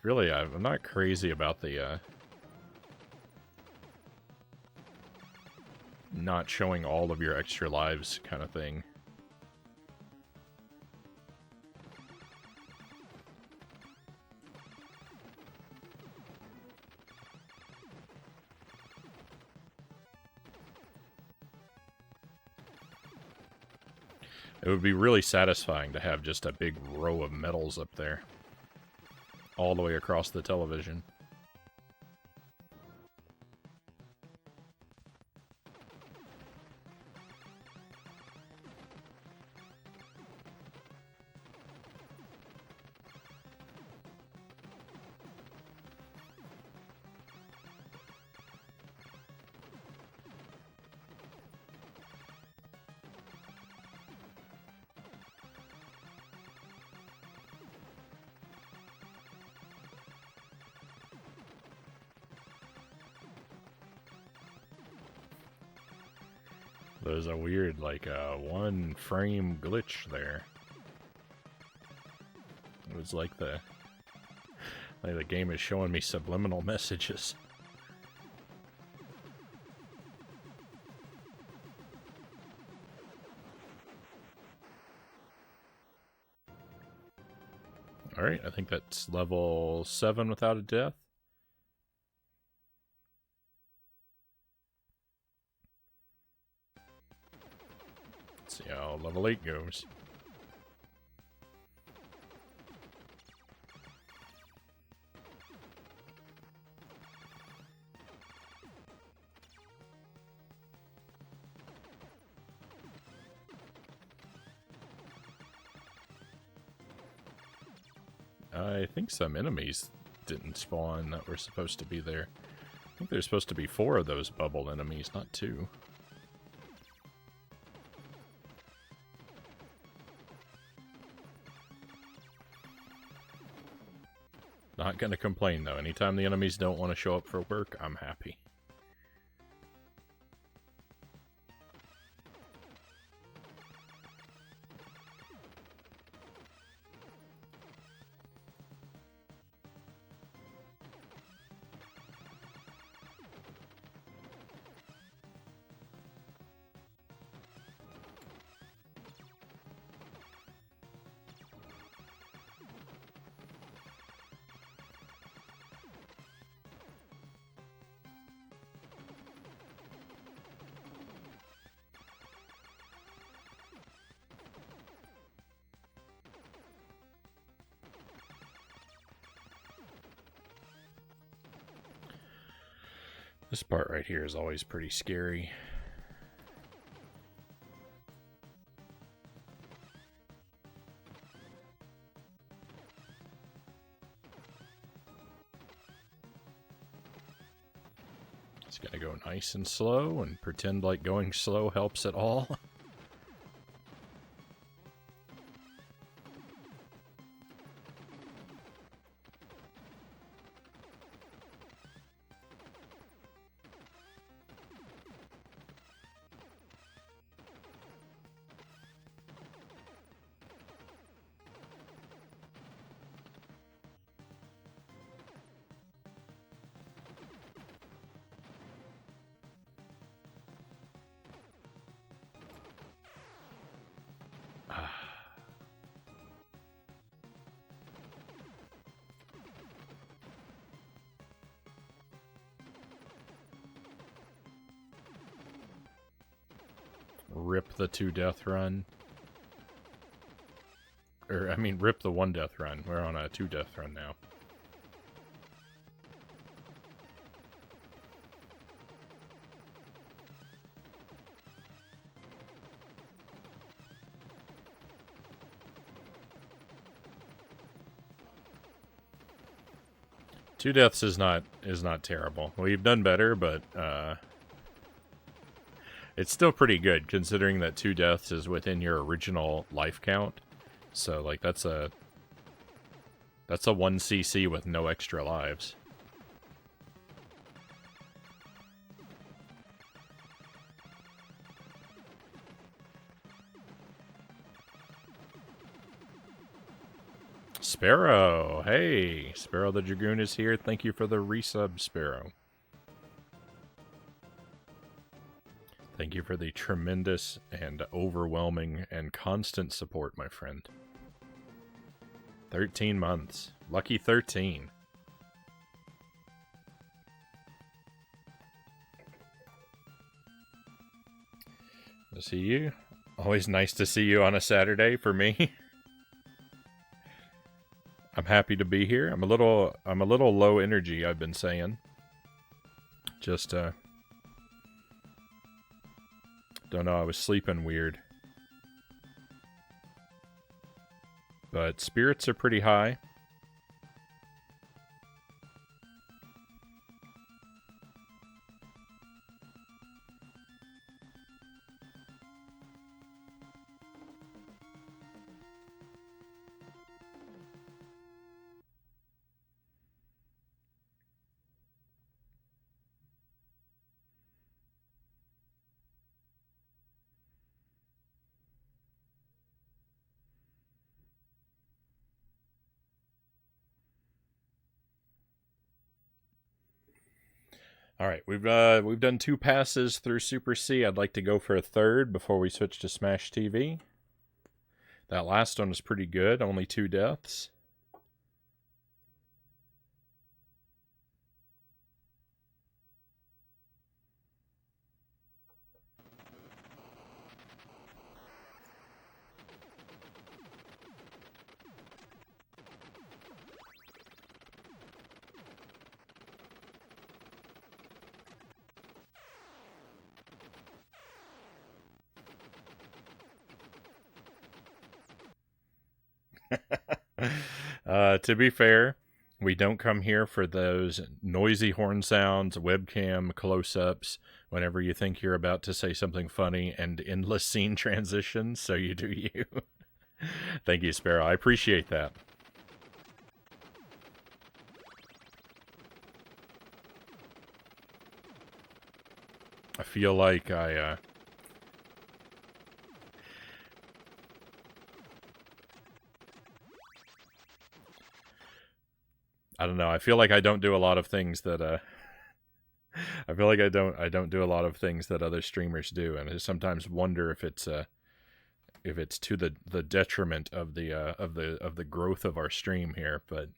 not crazy about the, not showing all of your extra lives kind of thing. It would be really satisfying to have just a big row of medals up there. All the way across the television. There's a weird, like, 1-frame glitch there. It was like the game is showing me subliminal messages. Alright, I think that's level 7 without a death. Let's see how level 8 goes. I think some enemies didn't spawn that were supposed to be there. I think there's supposed to be 4 of those bubble enemies, not 2. Not gonna complain though. Anytime the enemies don't want to show up for work, I'm happy. This part right here is always pretty scary. It's gonna go nice and slow and pretend like going slow helps at all. Rip the 2 death run. Or, I mean, rip the 1 death run. We're on a 2 death run now. 2 deaths is not terrible. We've done better, but it's still pretty good considering that 2 deaths is within your original life count. So like that's a 1 CC with no extra lives. Sparrow, hey, Sparrow the Dragoon is here. Thank you for the resub, Sparrow. Thank you for the tremendous and overwhelming and constant support, my friend. 13 months. Lucky 13. To see you. Always nice to see you on a Saturday for me. I'm happy to be here. I'm a little low energy, I've been saying. Just don't know, I was sleeping weird. But spirits are pretty high. All right, we've done 2 passes through Super C. I'd like to go for a third before we switch to Smash TV. That last one was pretty good, only 2 deaths. To be fair, we don't come here for those noisy horn sounds, webcam close-ups, whenever you think you're about to say something funny, and endless scene transitions, so you do you. Thank you, Sparrow. I appreciate that. I feel like I don't know. I feel like I don't do a lot of things that I feel like I don't do a lot of things that other streamers do, and I sometimes wonder if it's to the detriment of the growth of our stream here, but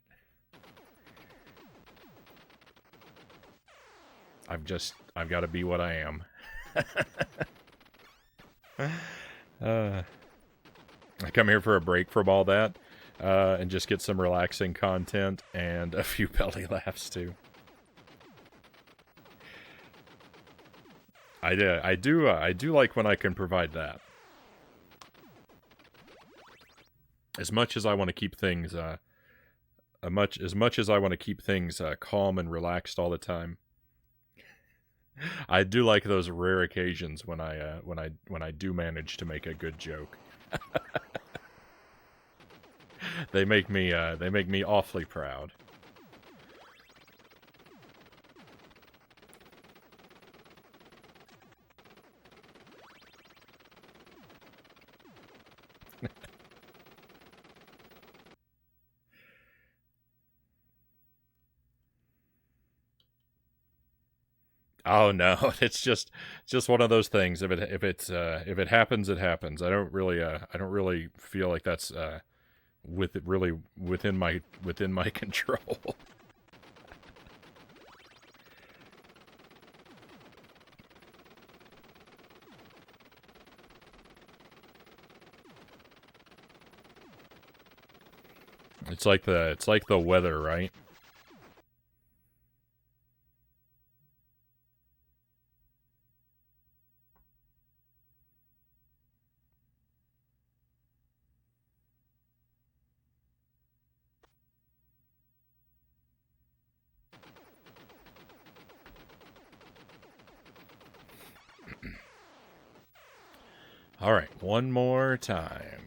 I've got to be what I am. I come here for a break from all that, and just get some relaxing content and a few belly laughs too. I do like when I can provide that. As much as I want to keep things as much as I want to keep things calm and relaxed all the time, I do like those rare occasions when I do manage to make a good joke. They make me awfully proud. Oh no, it's just one of those things. If it happens, it happens. I don't really feel like that's really within my control. It's like the weather, right? All right, one more time.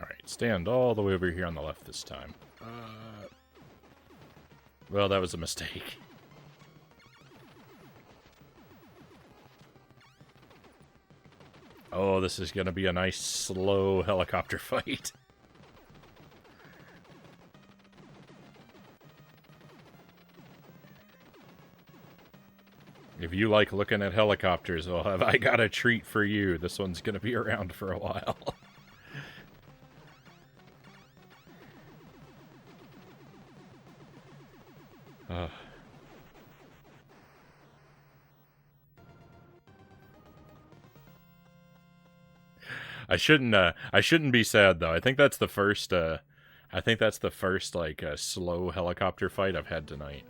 Alright, stand all the way over here on the left this time. Well, that was a mistake. Oh, this is gonna be a nice, slow helicopter fight. If you like looking at helicopters, well, have I got a treat for you. This one's gonna be around for a while. I shouldn't be sad though. I think that's the first like slow helicopter fight I've had tonight.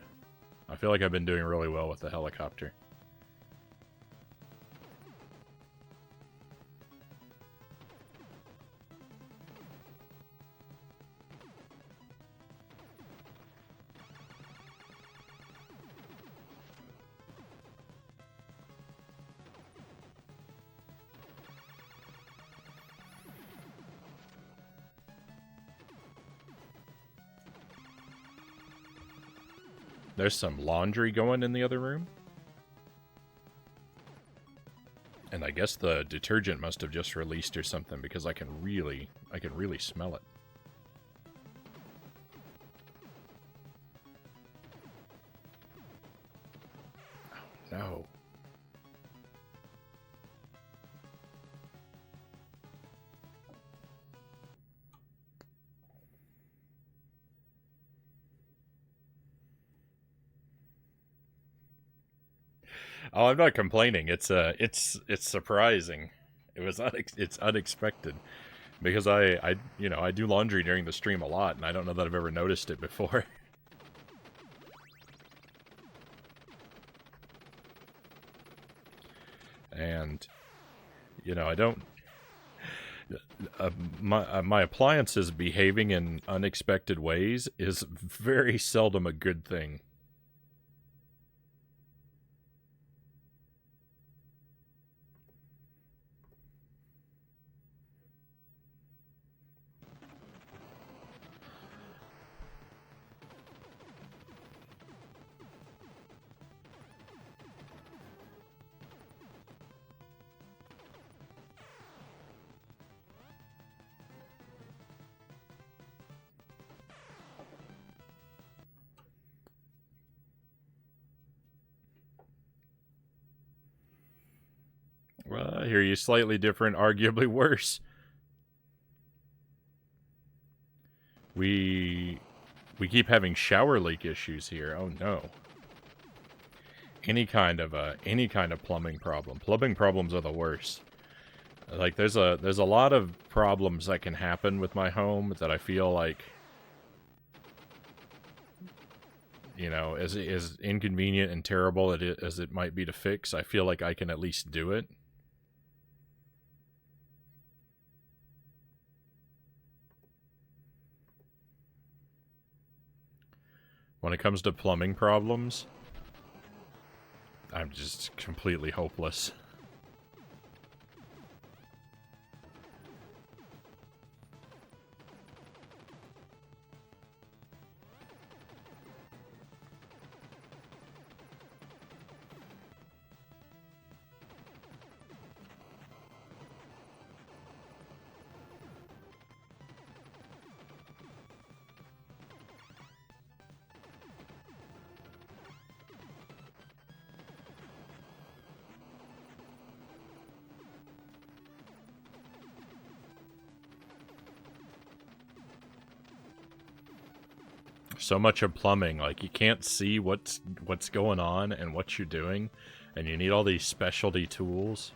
I feel like I've been doing really well with the helicopter. There's some laundry going in the other room. And I guess the detergent must have just released or something because I can really smell it. Oh, no. Oh, I'm not complaining. It's surprising. It's unexpected because I do laundry during the stream a lot, and I don't know that I've ever noticed it before. And I don't. My appliances behaving in unexpected ways is very seldom a good thing. Well, I hear you. Slightly different, arguably worse. We keep having shower leak issues here. Oh no. Any kind of plumbing problem. Plumbing problems are the worst. Like there's a lot of problems that can happen with my home that I feel like You know, as inconvenient and terrible as it might be to fix, I feel like I can at least do it. When it comes to plumbing problems, I'm just completely hopeless. So much of plumbing, like you can't see what's going on and what you're doing, and you need all these specialty tools.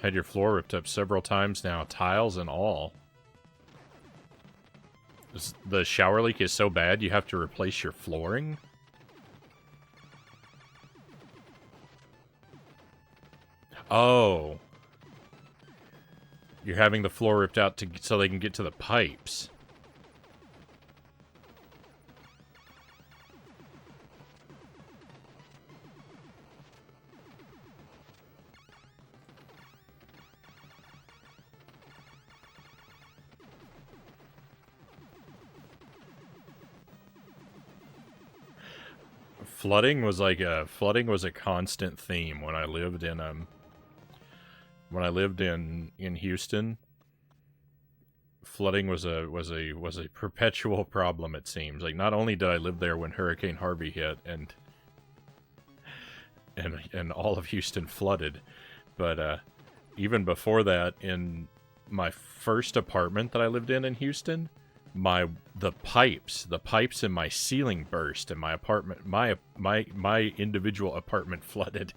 Had your floor ripped up several times now, tiles and all. The shower leak is so bad you have to replace your flooring? Oh. You're having the floor ripped out so they can get to the pipes. Flooding was a constant theme when I lived in Houston. Flooding was a perpetual problem, it seems. Like, not only did I live there when Hurricane Harvey hit and all of Houston flooded, but even before that, in my first apartment that I lived in Houston, the pipes in my ceiling burst, and my apartment, my individual apartment flooded.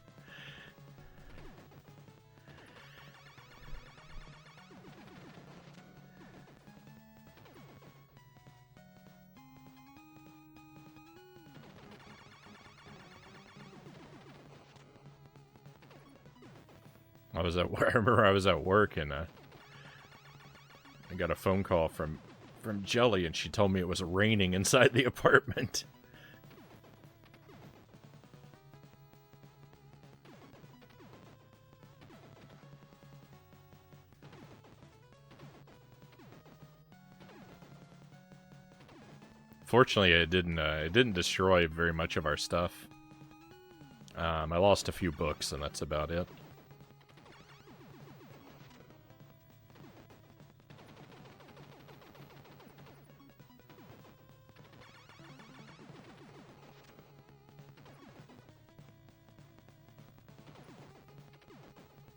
I remember I was at work, and I got a phone call from Jelly, and she told me it was raining inside the apartment. Fortunately, it didn't destroy very much of our stuff. I lost a few books, and that's about it.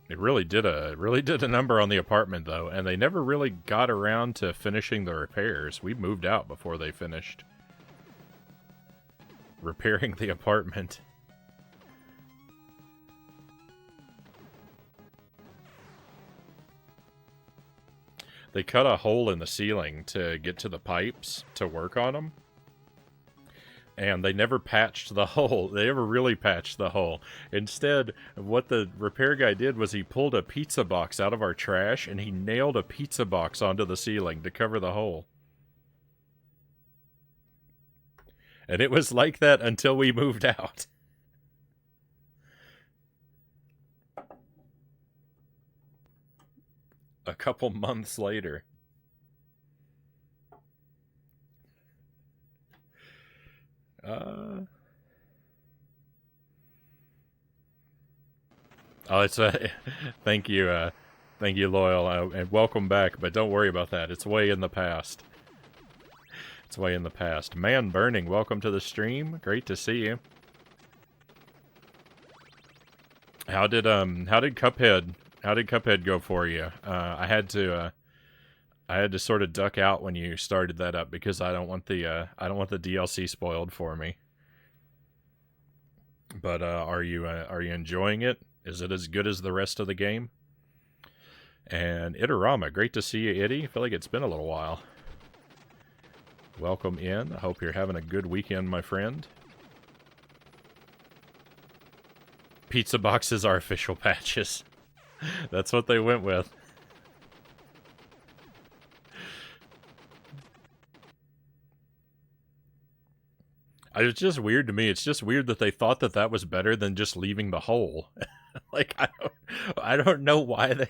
It really did a number on the apartment, though, and they never really got around to finishing the repairs. We moved out before they finished repairing the apartment. They cut a hole in the ceiling to get to the pipes to work on them. And they never patched the hole. They never really patched the hole. Instead, what the repair guy did was he pulled a pizza box out of our trash and he nailed a pizza box onto the ceiling to cover the hole. And it was like that until we moved out. A couple months later. Oh, it's thank you, Loyal, and welcome back. But don't worry about that; it's way in the past. It's way in the past. Man Burning, welcome to the stream. Great to see you. How did Cuphead go for you? I had to I had to sort of duck out when you started that up because I don't want the DLC spoiled for me. But are you enjoying it? Is it as good as the rest of the game? And Itarama, great to see you, Itty. I feel like it's been a little while. Welcome in. I hope you're having a good weekend, my friend. Pizza boxes are official patches. That's what they went with. It's just weird to me. It's just weird that they thought that that was better than just leaving the hole. Like I don't know why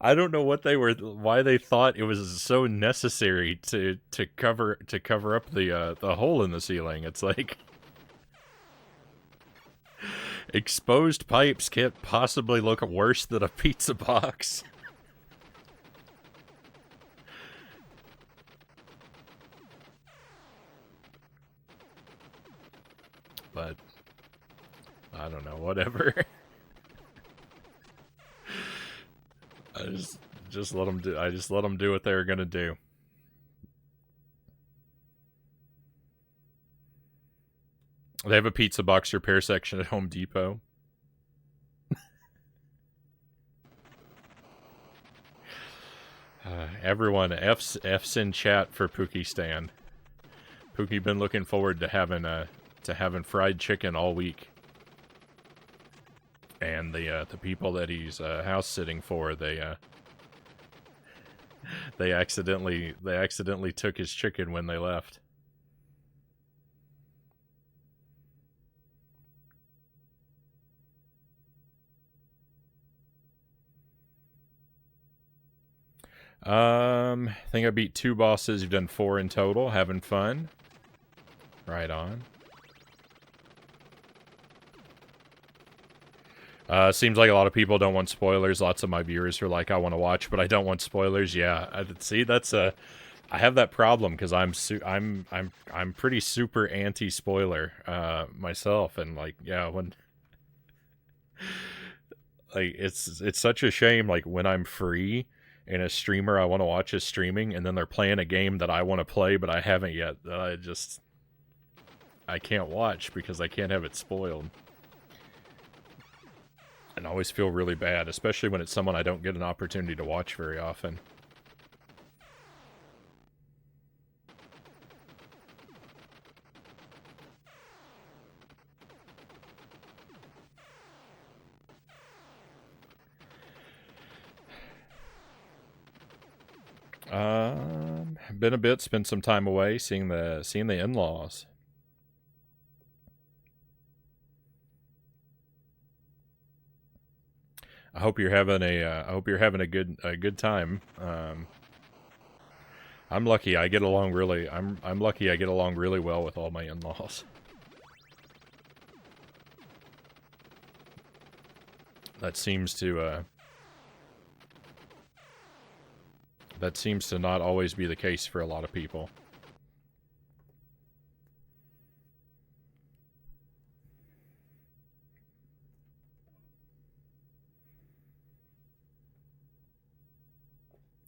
I don't know why they thought it was so necessary to cover up the hole in the ceiling. It's like exposed pipes can't possibly look worse than a pizza box. But I don't know, whatever. I just let them do. I just let them do what they're gonna do. They have a pizza box repair section at Home Depot. Everyone, F's in chat for Pookie Stan. Pookie been looking forward to having fried chicken all week. And the people that he's house sitting for, they accidentally took his chicken when they left. I think I beat 2 bosses. You've done 4 in total. Having fun. Right on. Seems like a lot of people don't want spoilers. Lots of my viewers are like, I want to watch, but I don't want spoilers. Yeah, see, that's I have that problem because I'm pretty super anti-spoiler myself, and like, yeah, when like it's such a shame. Like when I'm free and a streamer I want to watch is streaming, and then they're playing a game that I want to play, but I haven't yet. I can't watch because I can't have it spoiled. And I always feel really bad, especially when it's someone I don't get an opportunity to watch very often. Been a bit, spent some time away seeing the in-laws. I hope you're having a good time. I'm lucky. I get along really. I'm lucky. I get along really well with all my in-laws. That seems to not always be the case for a lot of people.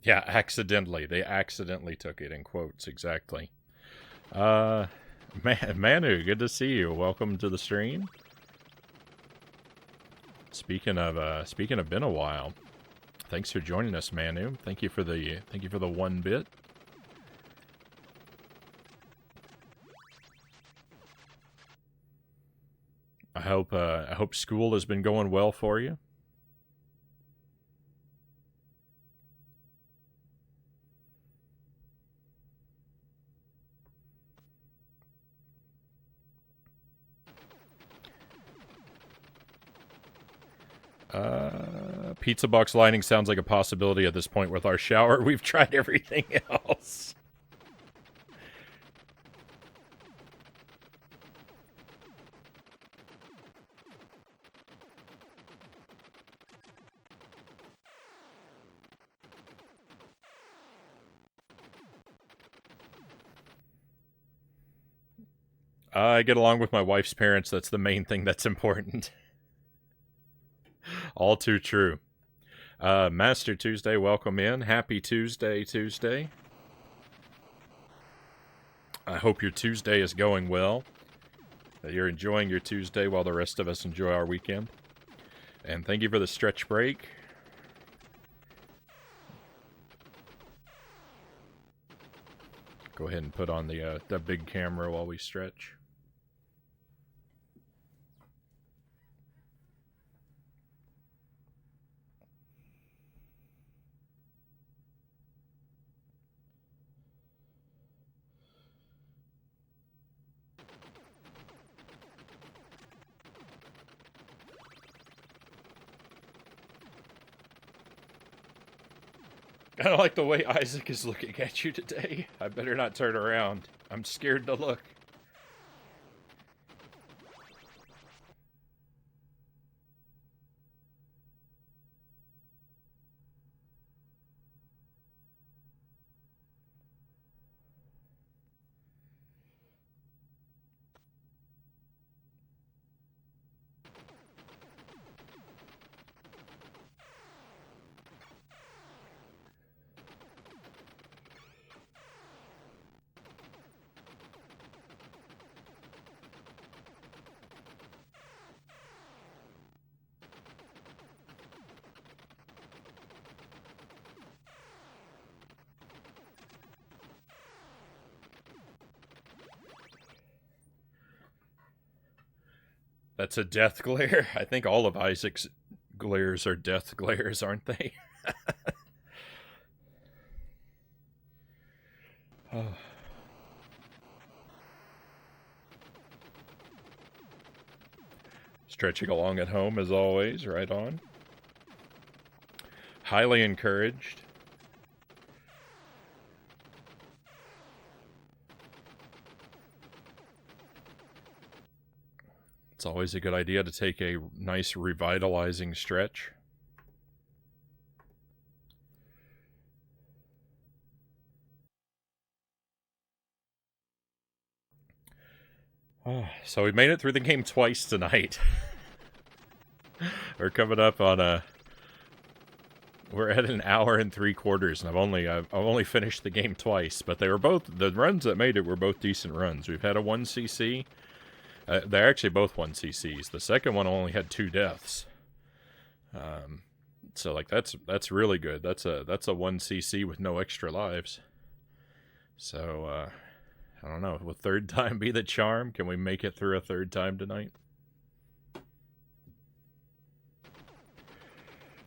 Yeah, accidentally. They accidentally took it in quotes, exactly. Manu, good to see you. Welcome to the stream. Speaking of been a while. Thanks for joining us, Manu. Thank you for the 1 bit. I hope school has been going well for you. Pizza box lining sounds like a possibility at this point with our shower. We've tried everything else. I get along with my wife's parents. That's the main thing that's important. All too true. Master Tuesday, welcome in. Happy Tuesday. I hope your Tuesday is going well. That you're enjoying your Tuesday while the rest of us enjoy our weekend. And thank you for the stretch break. Go ahead and put on the big camera while we stretch. I don't like the way Isaac is looking at you today. I better not turn around. I'm scared to look. That's a death glare. I think all of Isaac's glares are death glares, aren't they? Oh. Stretching along at home as always, right on. Highly encouraged. It's always a good idea to take a nice revitalizing stretch. So we made it through the game twice tonight. We're coming up on we're at an hour and 3/4, and I've only finished the game twice, but they were both, the runs that made it were both decent runs. We've had a 1cc. They're actually both 1cc's. The second one only had 2 deaths. So like that's really good. That's a 1cc with no extra lives. So I don't know. Will third time be the charm? Can we make it through a third time tonight?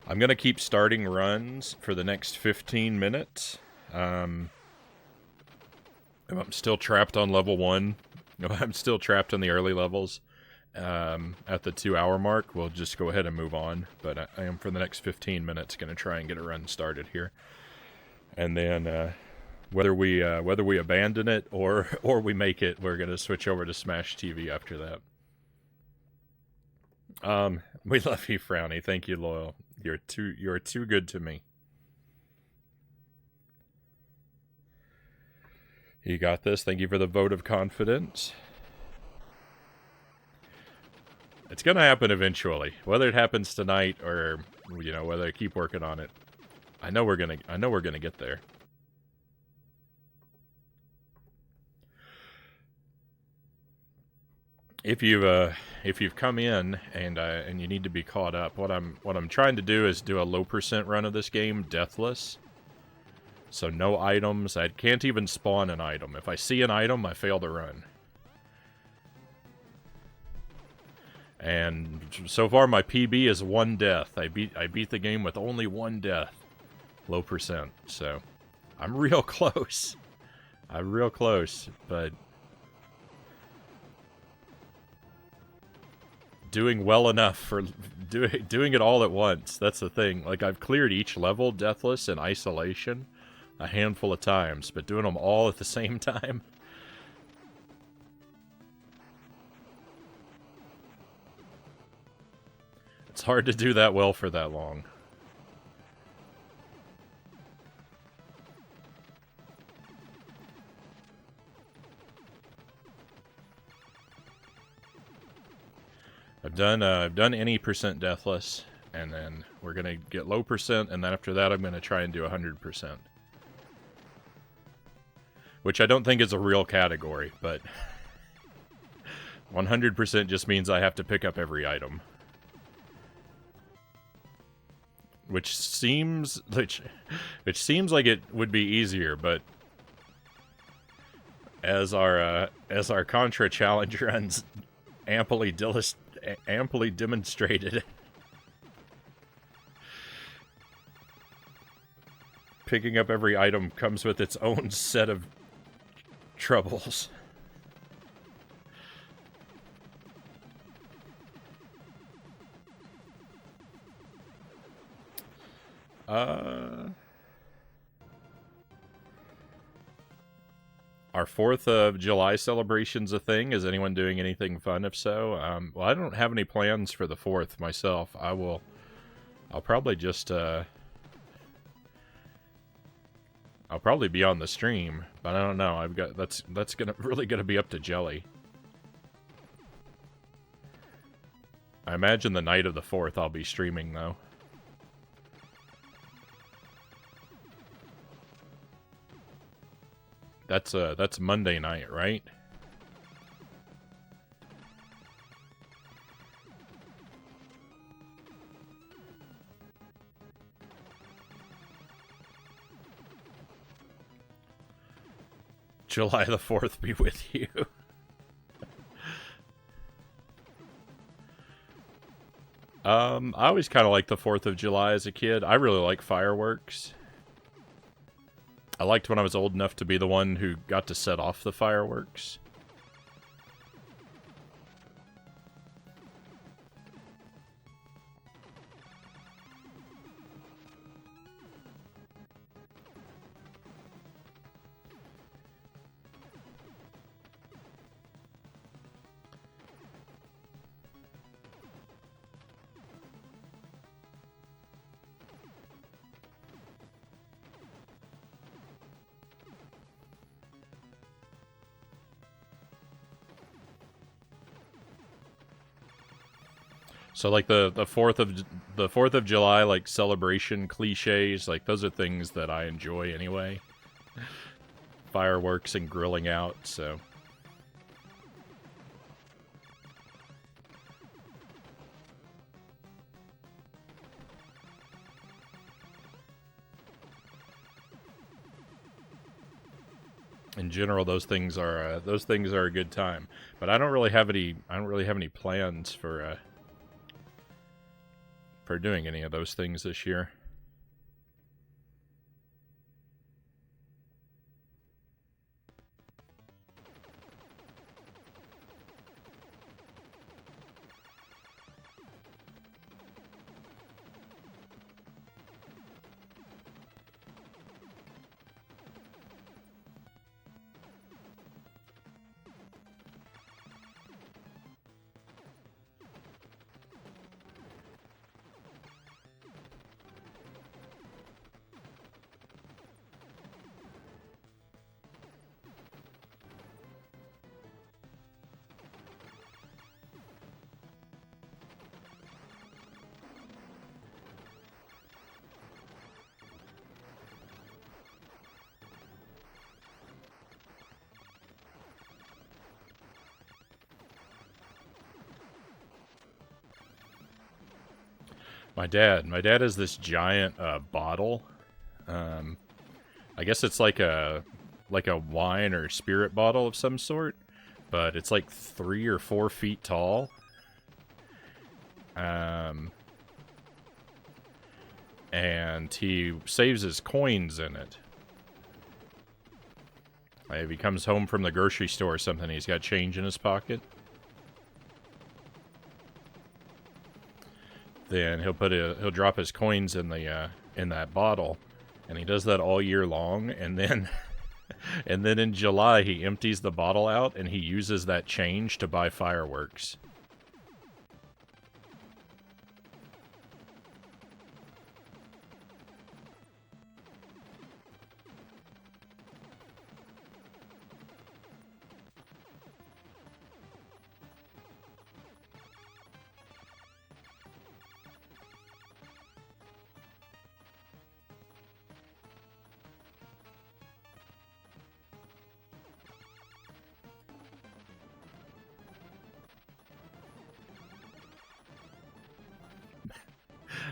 I'm going to keep starting runs for the next 15 minutes. I'm still trapped on level 1. I'm still trapped in the early levels. At the 2-hour mark, we'll just go ahead and move on. But I am, for the next 15 minutes, going to try and get a run started here. And then whether we abandon it or we make it, we're going to switch over to Smash TV after that. We love you, Frownie. Thank you, Loyal. You're too good to me. You got this. Thank you for the vote of confidence. It's gonna happen eventually. Whether it happens tonight or, you know, whether I keep working on it. I know we're gonna get there. If you've come in and you need to be caught up, what I'm trying to do is do a low % run of this game, deathless. So no items. I can't even spawn an item. If I see an item, I fail the run. And so far my PB is 1 death. I beat the game with only 1 death. Low %. So I'm real close. I'm real close, but doing well enough for doing it all at once. That's the thing. Like, I've cleared each level deathless in isolation a handful of times, but doing them all at the same time, it's hard to do that well for that long. I've done any % deathless. and then we're going to get low percent, and then after that I'm going to try and do 100%. Which I don't think is a real category, but 100% just means I have to pick up every item. Which seems like it would be easier, but as our Contra challenge runs amply demonstrated, picking up every item comes with its own set of troubles. Our 4th of July celebration's a thing. Is anyone doing anything fun? If so, well, I don't have any plans for the 4th myself. I'll probably just, I'll probably be on the stream, but I don't know. That's really gonna be up to Jelly. I imagine the night of the 4th I'll be streaming though. That's Monday night, right? July the 4th be with you. I always kind of liked the 4th of July as a kid. I really like fireworks. I liked when I was old enough to be the one who got to set off the fireworks. So like the 4th of July like celebration cliches, like those are things that I enjoy anyway. Fireworks and grilling out, so in general those things are a good time. But I don't really have any plans for doing any of those things this year. My dad has this giant bottle. I guess it's like a wine or spirit bottle of some sort, but it's like 3 or 4 feet tall. And he saves his coins in it. Like if he comes home from the grocery store or something, he's got change in his pocket. Then he'll drop his coins in the in that bottle, and he does that all year long. And then and then in July he empties the bottle out and he uses that change to buy fireworks.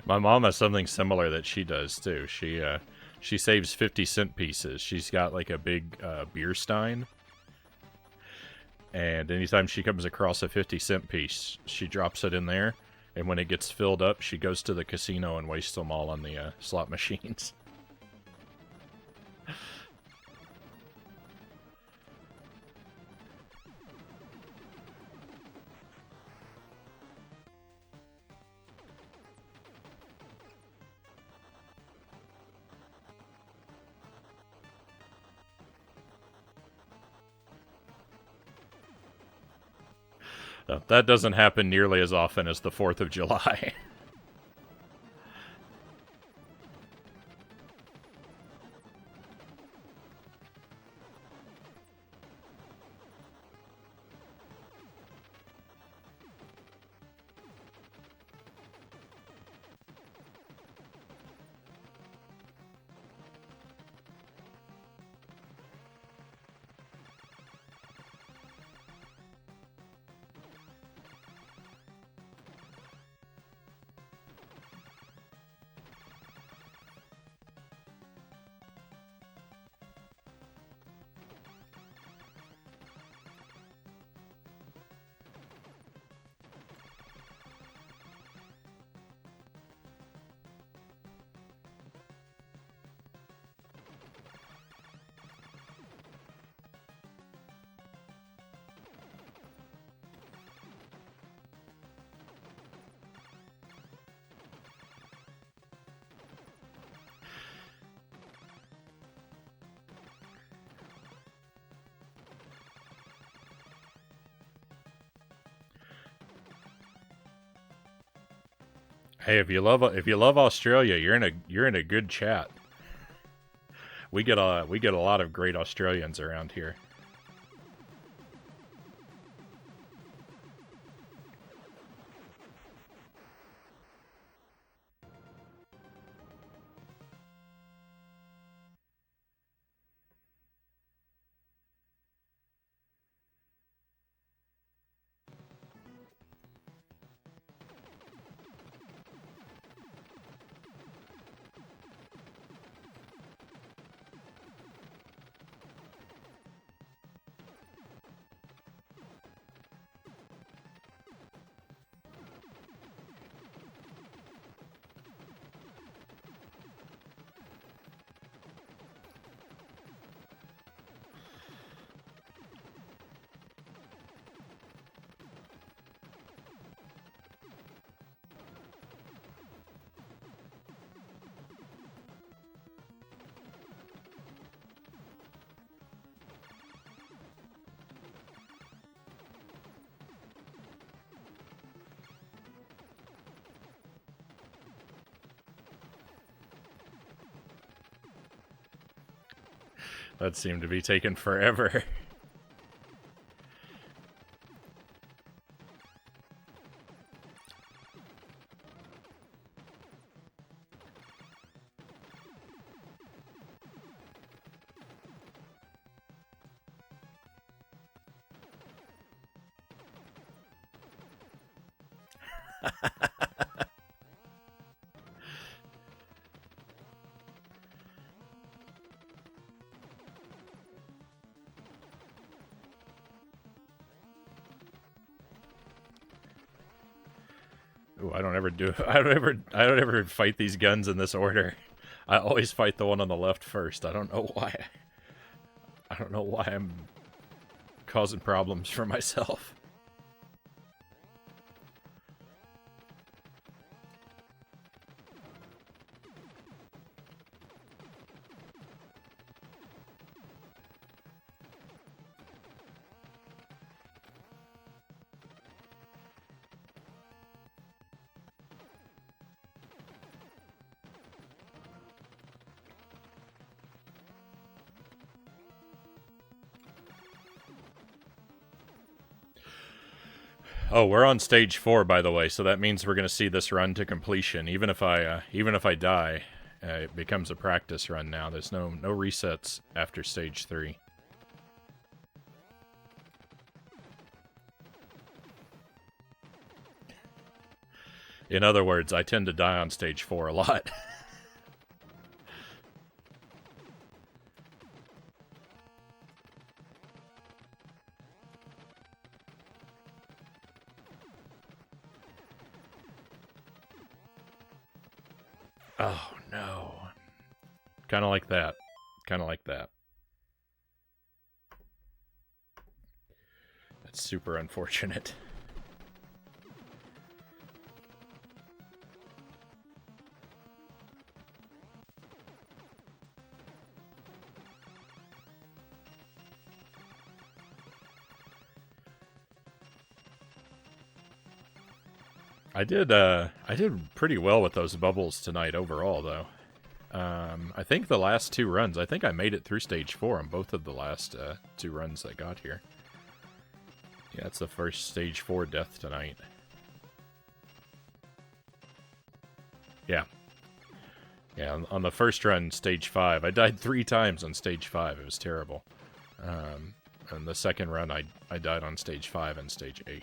My mom has something similar that she does too. She saves 50-cent pieces. She's got like a big beer stein, and anytime she comes across a 50-cent piece, she drops it in there. And when it gets filled up, she goes to the casino and wastes them all on the slot machines. That doesn't happen nearly as often as the 4th of July. Hey, if you love Australia, you're in a good chat. We get a lot of great Australians around here. That seemed to be taking forever. Ooh, I don't ever fight these guns in this order. I always fight the one on the left first. I don't know why. I don't know why I'm causing problems for myself. Oh, we're on stage 4, by the way, so that means we're going to see this run to completion. Even if I die, it becomes a practice run now. There's no resets after stage 3. In other words, I tend to die on stage 4 a lot. Oh, no. Kind of like that. Kind of like that. That's super unfortunate. I did pretty well with those bubbles tonight overall, though. I think the last 2 runs, I think I made it through stage 4 on both of the last 2 runs I got here. Yeah, it's the first stage 4 death tonight. Yeah. Yeah, on the first run, stage 5, I died 3 times on stage 5. It was terrible. And the second run, I died on stage 5 and stage 8.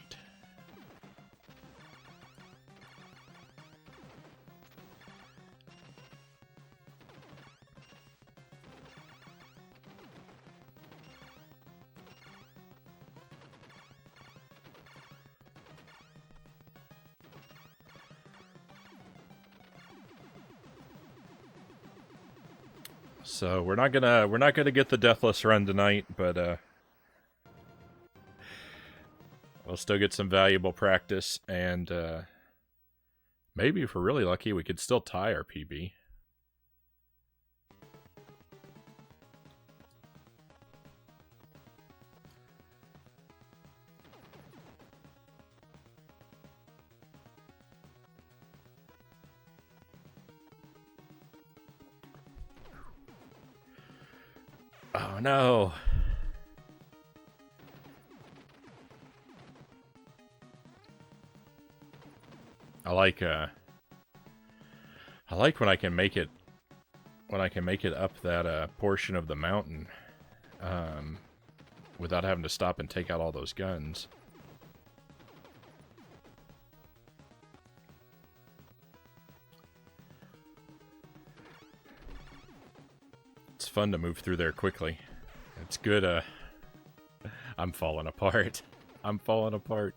So we're not gonna get the deathless run tonight, but we'll still get some valuable practice, and maybe if we're really lucky, we could still tie our PB. Oh no. I like when I can make it up that portion of the mountain without having to stop and take out all those guns. It's fun to move through there quickly. It's good, I'm falling apart. I'm falling apart.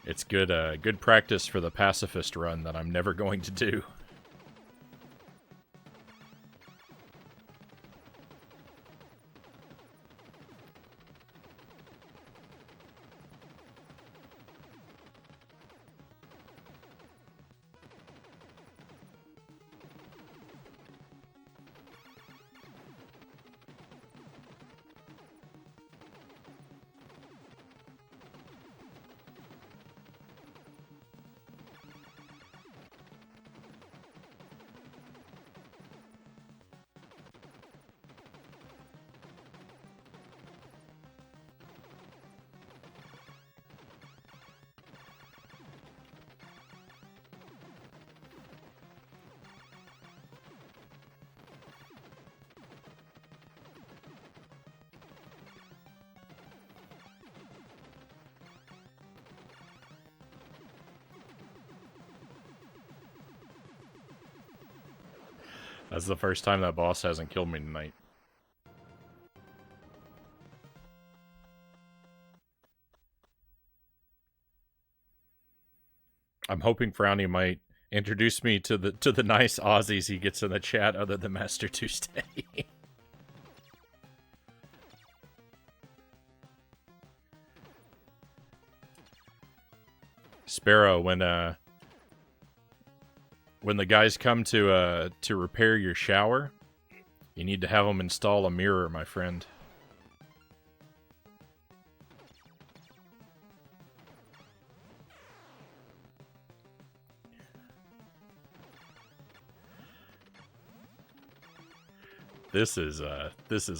It's good, good practice for the pacifist run that I'm never going to do. That's the first time that boss hasn't killed me tonight. I'm hoping Frownie might introduce me to the nice Aussies he gets in the chat other than Master Tuesday. Sparrow, when the guys come to repair your shower, you need to have them install a mirror, my friend. This is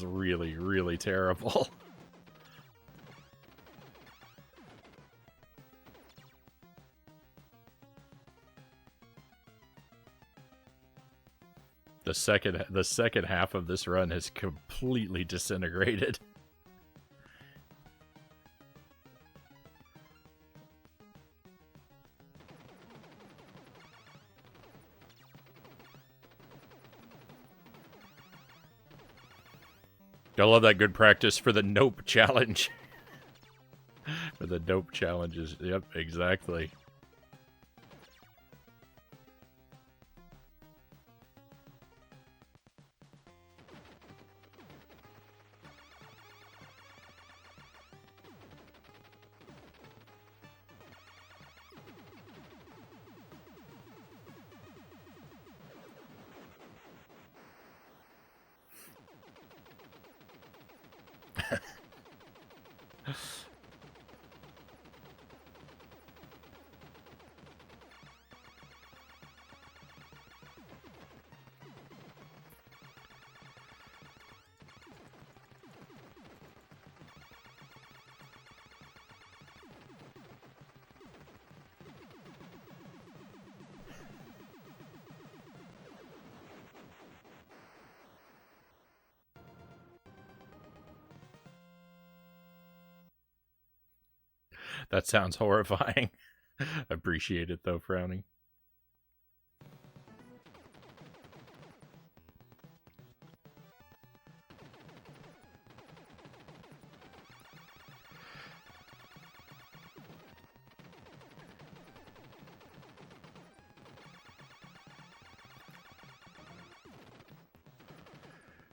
really, really terrible. The second half of this run has completely disintegrated. I love that good practice for the nope challenge. For the nope challenges. Yep, exactly. That sounds horrifying. Appreciate it though, Frownie.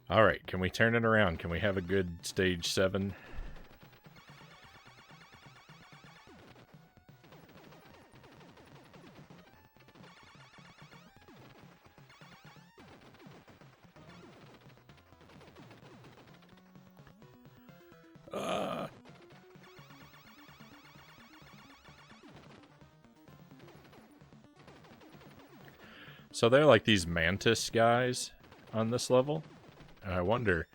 Alright, can we turn it around? Can we have a good stage 7? So they're like these mantis guys on this level. And I wonder,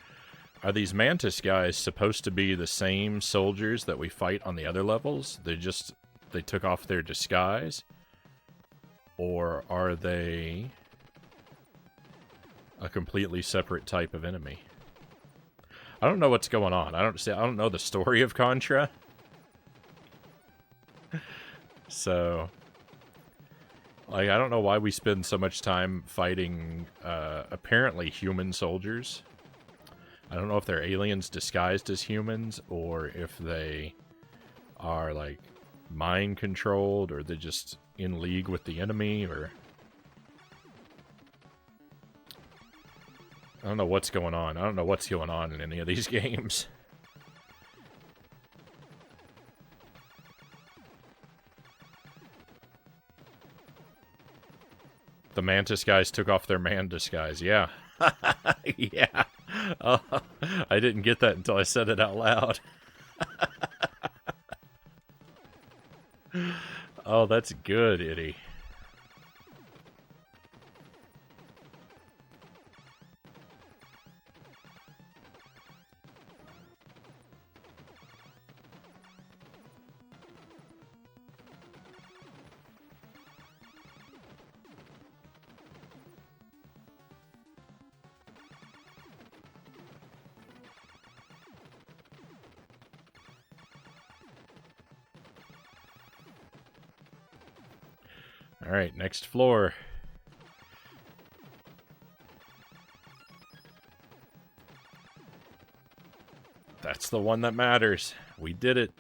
are these mantis guys supposed to be the same soldiers that we fight on the other levels? They took off their disguise? Or are they a completely separate type of enemy? I don't know what's going on. I don't know the story of Contra. So, like, I don't know why we spend so much time fighting apparently human soldiers. I don't know if they're aliens disguised as humans, or if they are, like, mind-controlled, or they're just in league with the enemy, or... I don't know what's going on. I don't know what's going on in any of these games. The Mantis guys took off their man disguise. Yeah. Yeah. Oh, I didn't get that until I said it out loud. Oh, that's good, Itty. Alright, next floor. That's the one that matters. We did it.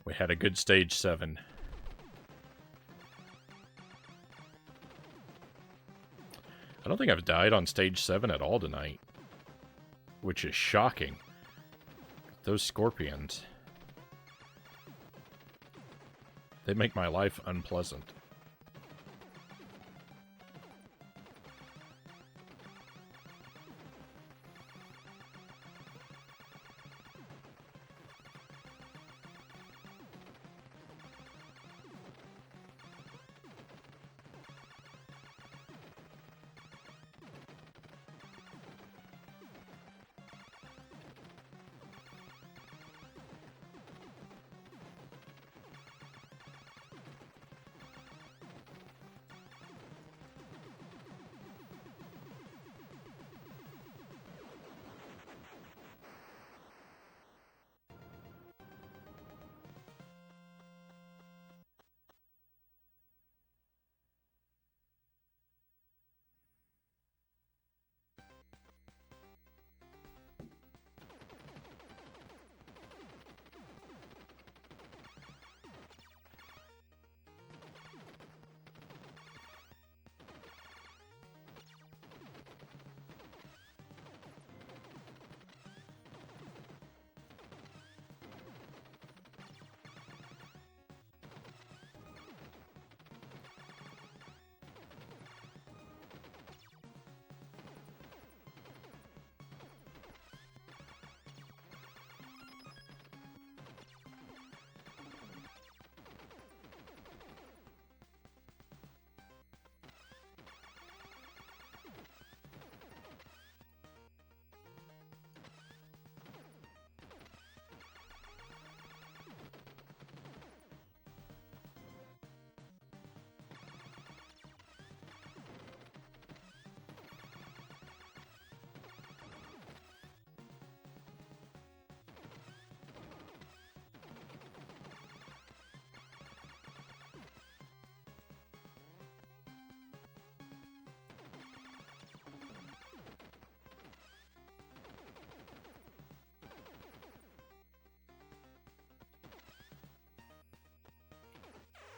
We had a good stage 7. I don't think I've died on stage 7 at all tonight. Which is shocking. Those scorpions. They make my life unpleasant.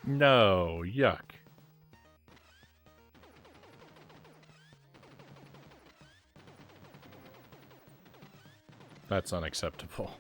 No, yuck. That's unacceptable.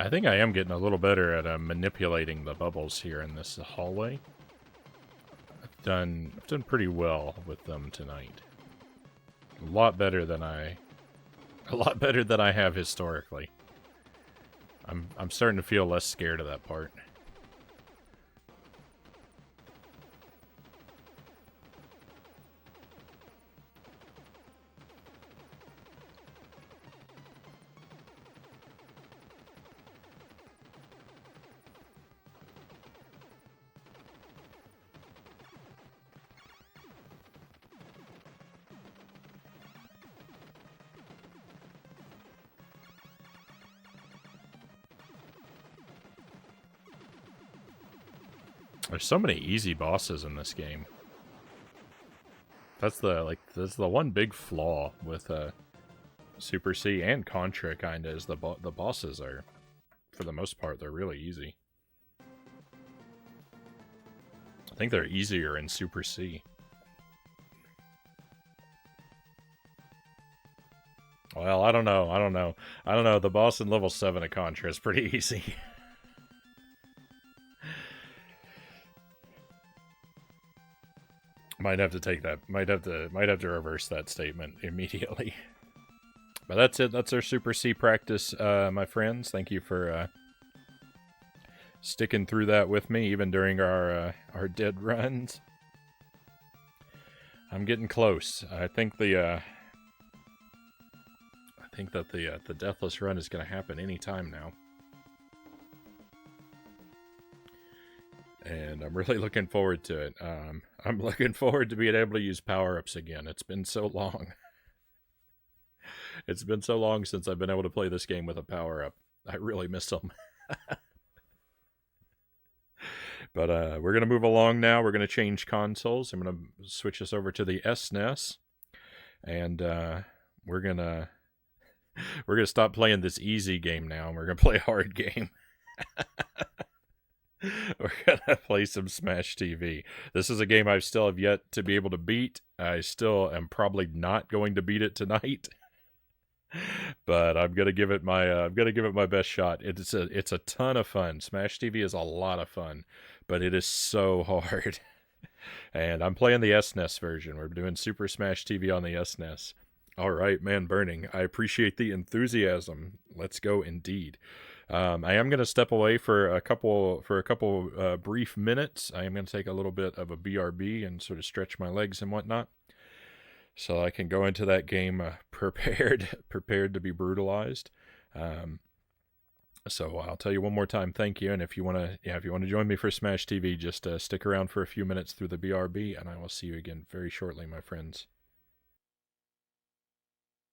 I think I am getting a little better at manipulating the bubbles here in this hallway. I've done pretty well with them tonight. A lot better than I have historically. I'm starting to feel less scared of that part. There's so many easy bosses in this game. That's the one big flaw with Super C and Contra kinda is the bosses are, for the most part, they're really easy. I think they're easier in Super C. Well, I don't know. The boss in level 7 of Contra is pretty easy. Might have to take that. Might have to reverse that statement immediately. But that's it. That's our Super C practice, my friends. Thank you for sticking through that with me, even during our dead runs. I'm getting close. I think that the deathless run is going to happen anytime now. And I'm really looking forward to it. I'm looking forward to being able to use power-ups again. It's been so long. It's been so long since I've been able to play this game with a power-up. I really miss them. But we're going to move along now. We're going to change consoles. I'm going to switch us over to the SNES. And we're going to stop playing this easy game now. And we're going to play a hard game. We're gonna play some Smash TV. This is a game I still have yet to be able to beat. I still am probably not going to beat it tonight, but I'm gonna give it my best shot. It's a ton of fun. Smash TV is a lot of fun, but it is so hard. And I'm playing the SNES version. We're doing Super Smash TV on the SNES. All right, man, burning. I appreciate the enthusiasm. Let's go, indeed. I am going to step away for a couple brief minutes. I am going to take a little bit of a BRB and sort of stretch my legs and whatnot, so I can go into that game prepared to be brutalized. So I'll tell you one more time, thank you. And if you want to join me for Smash TV, just stick around for a few minutes through the BRB, and I will see you again very shortly, my friends.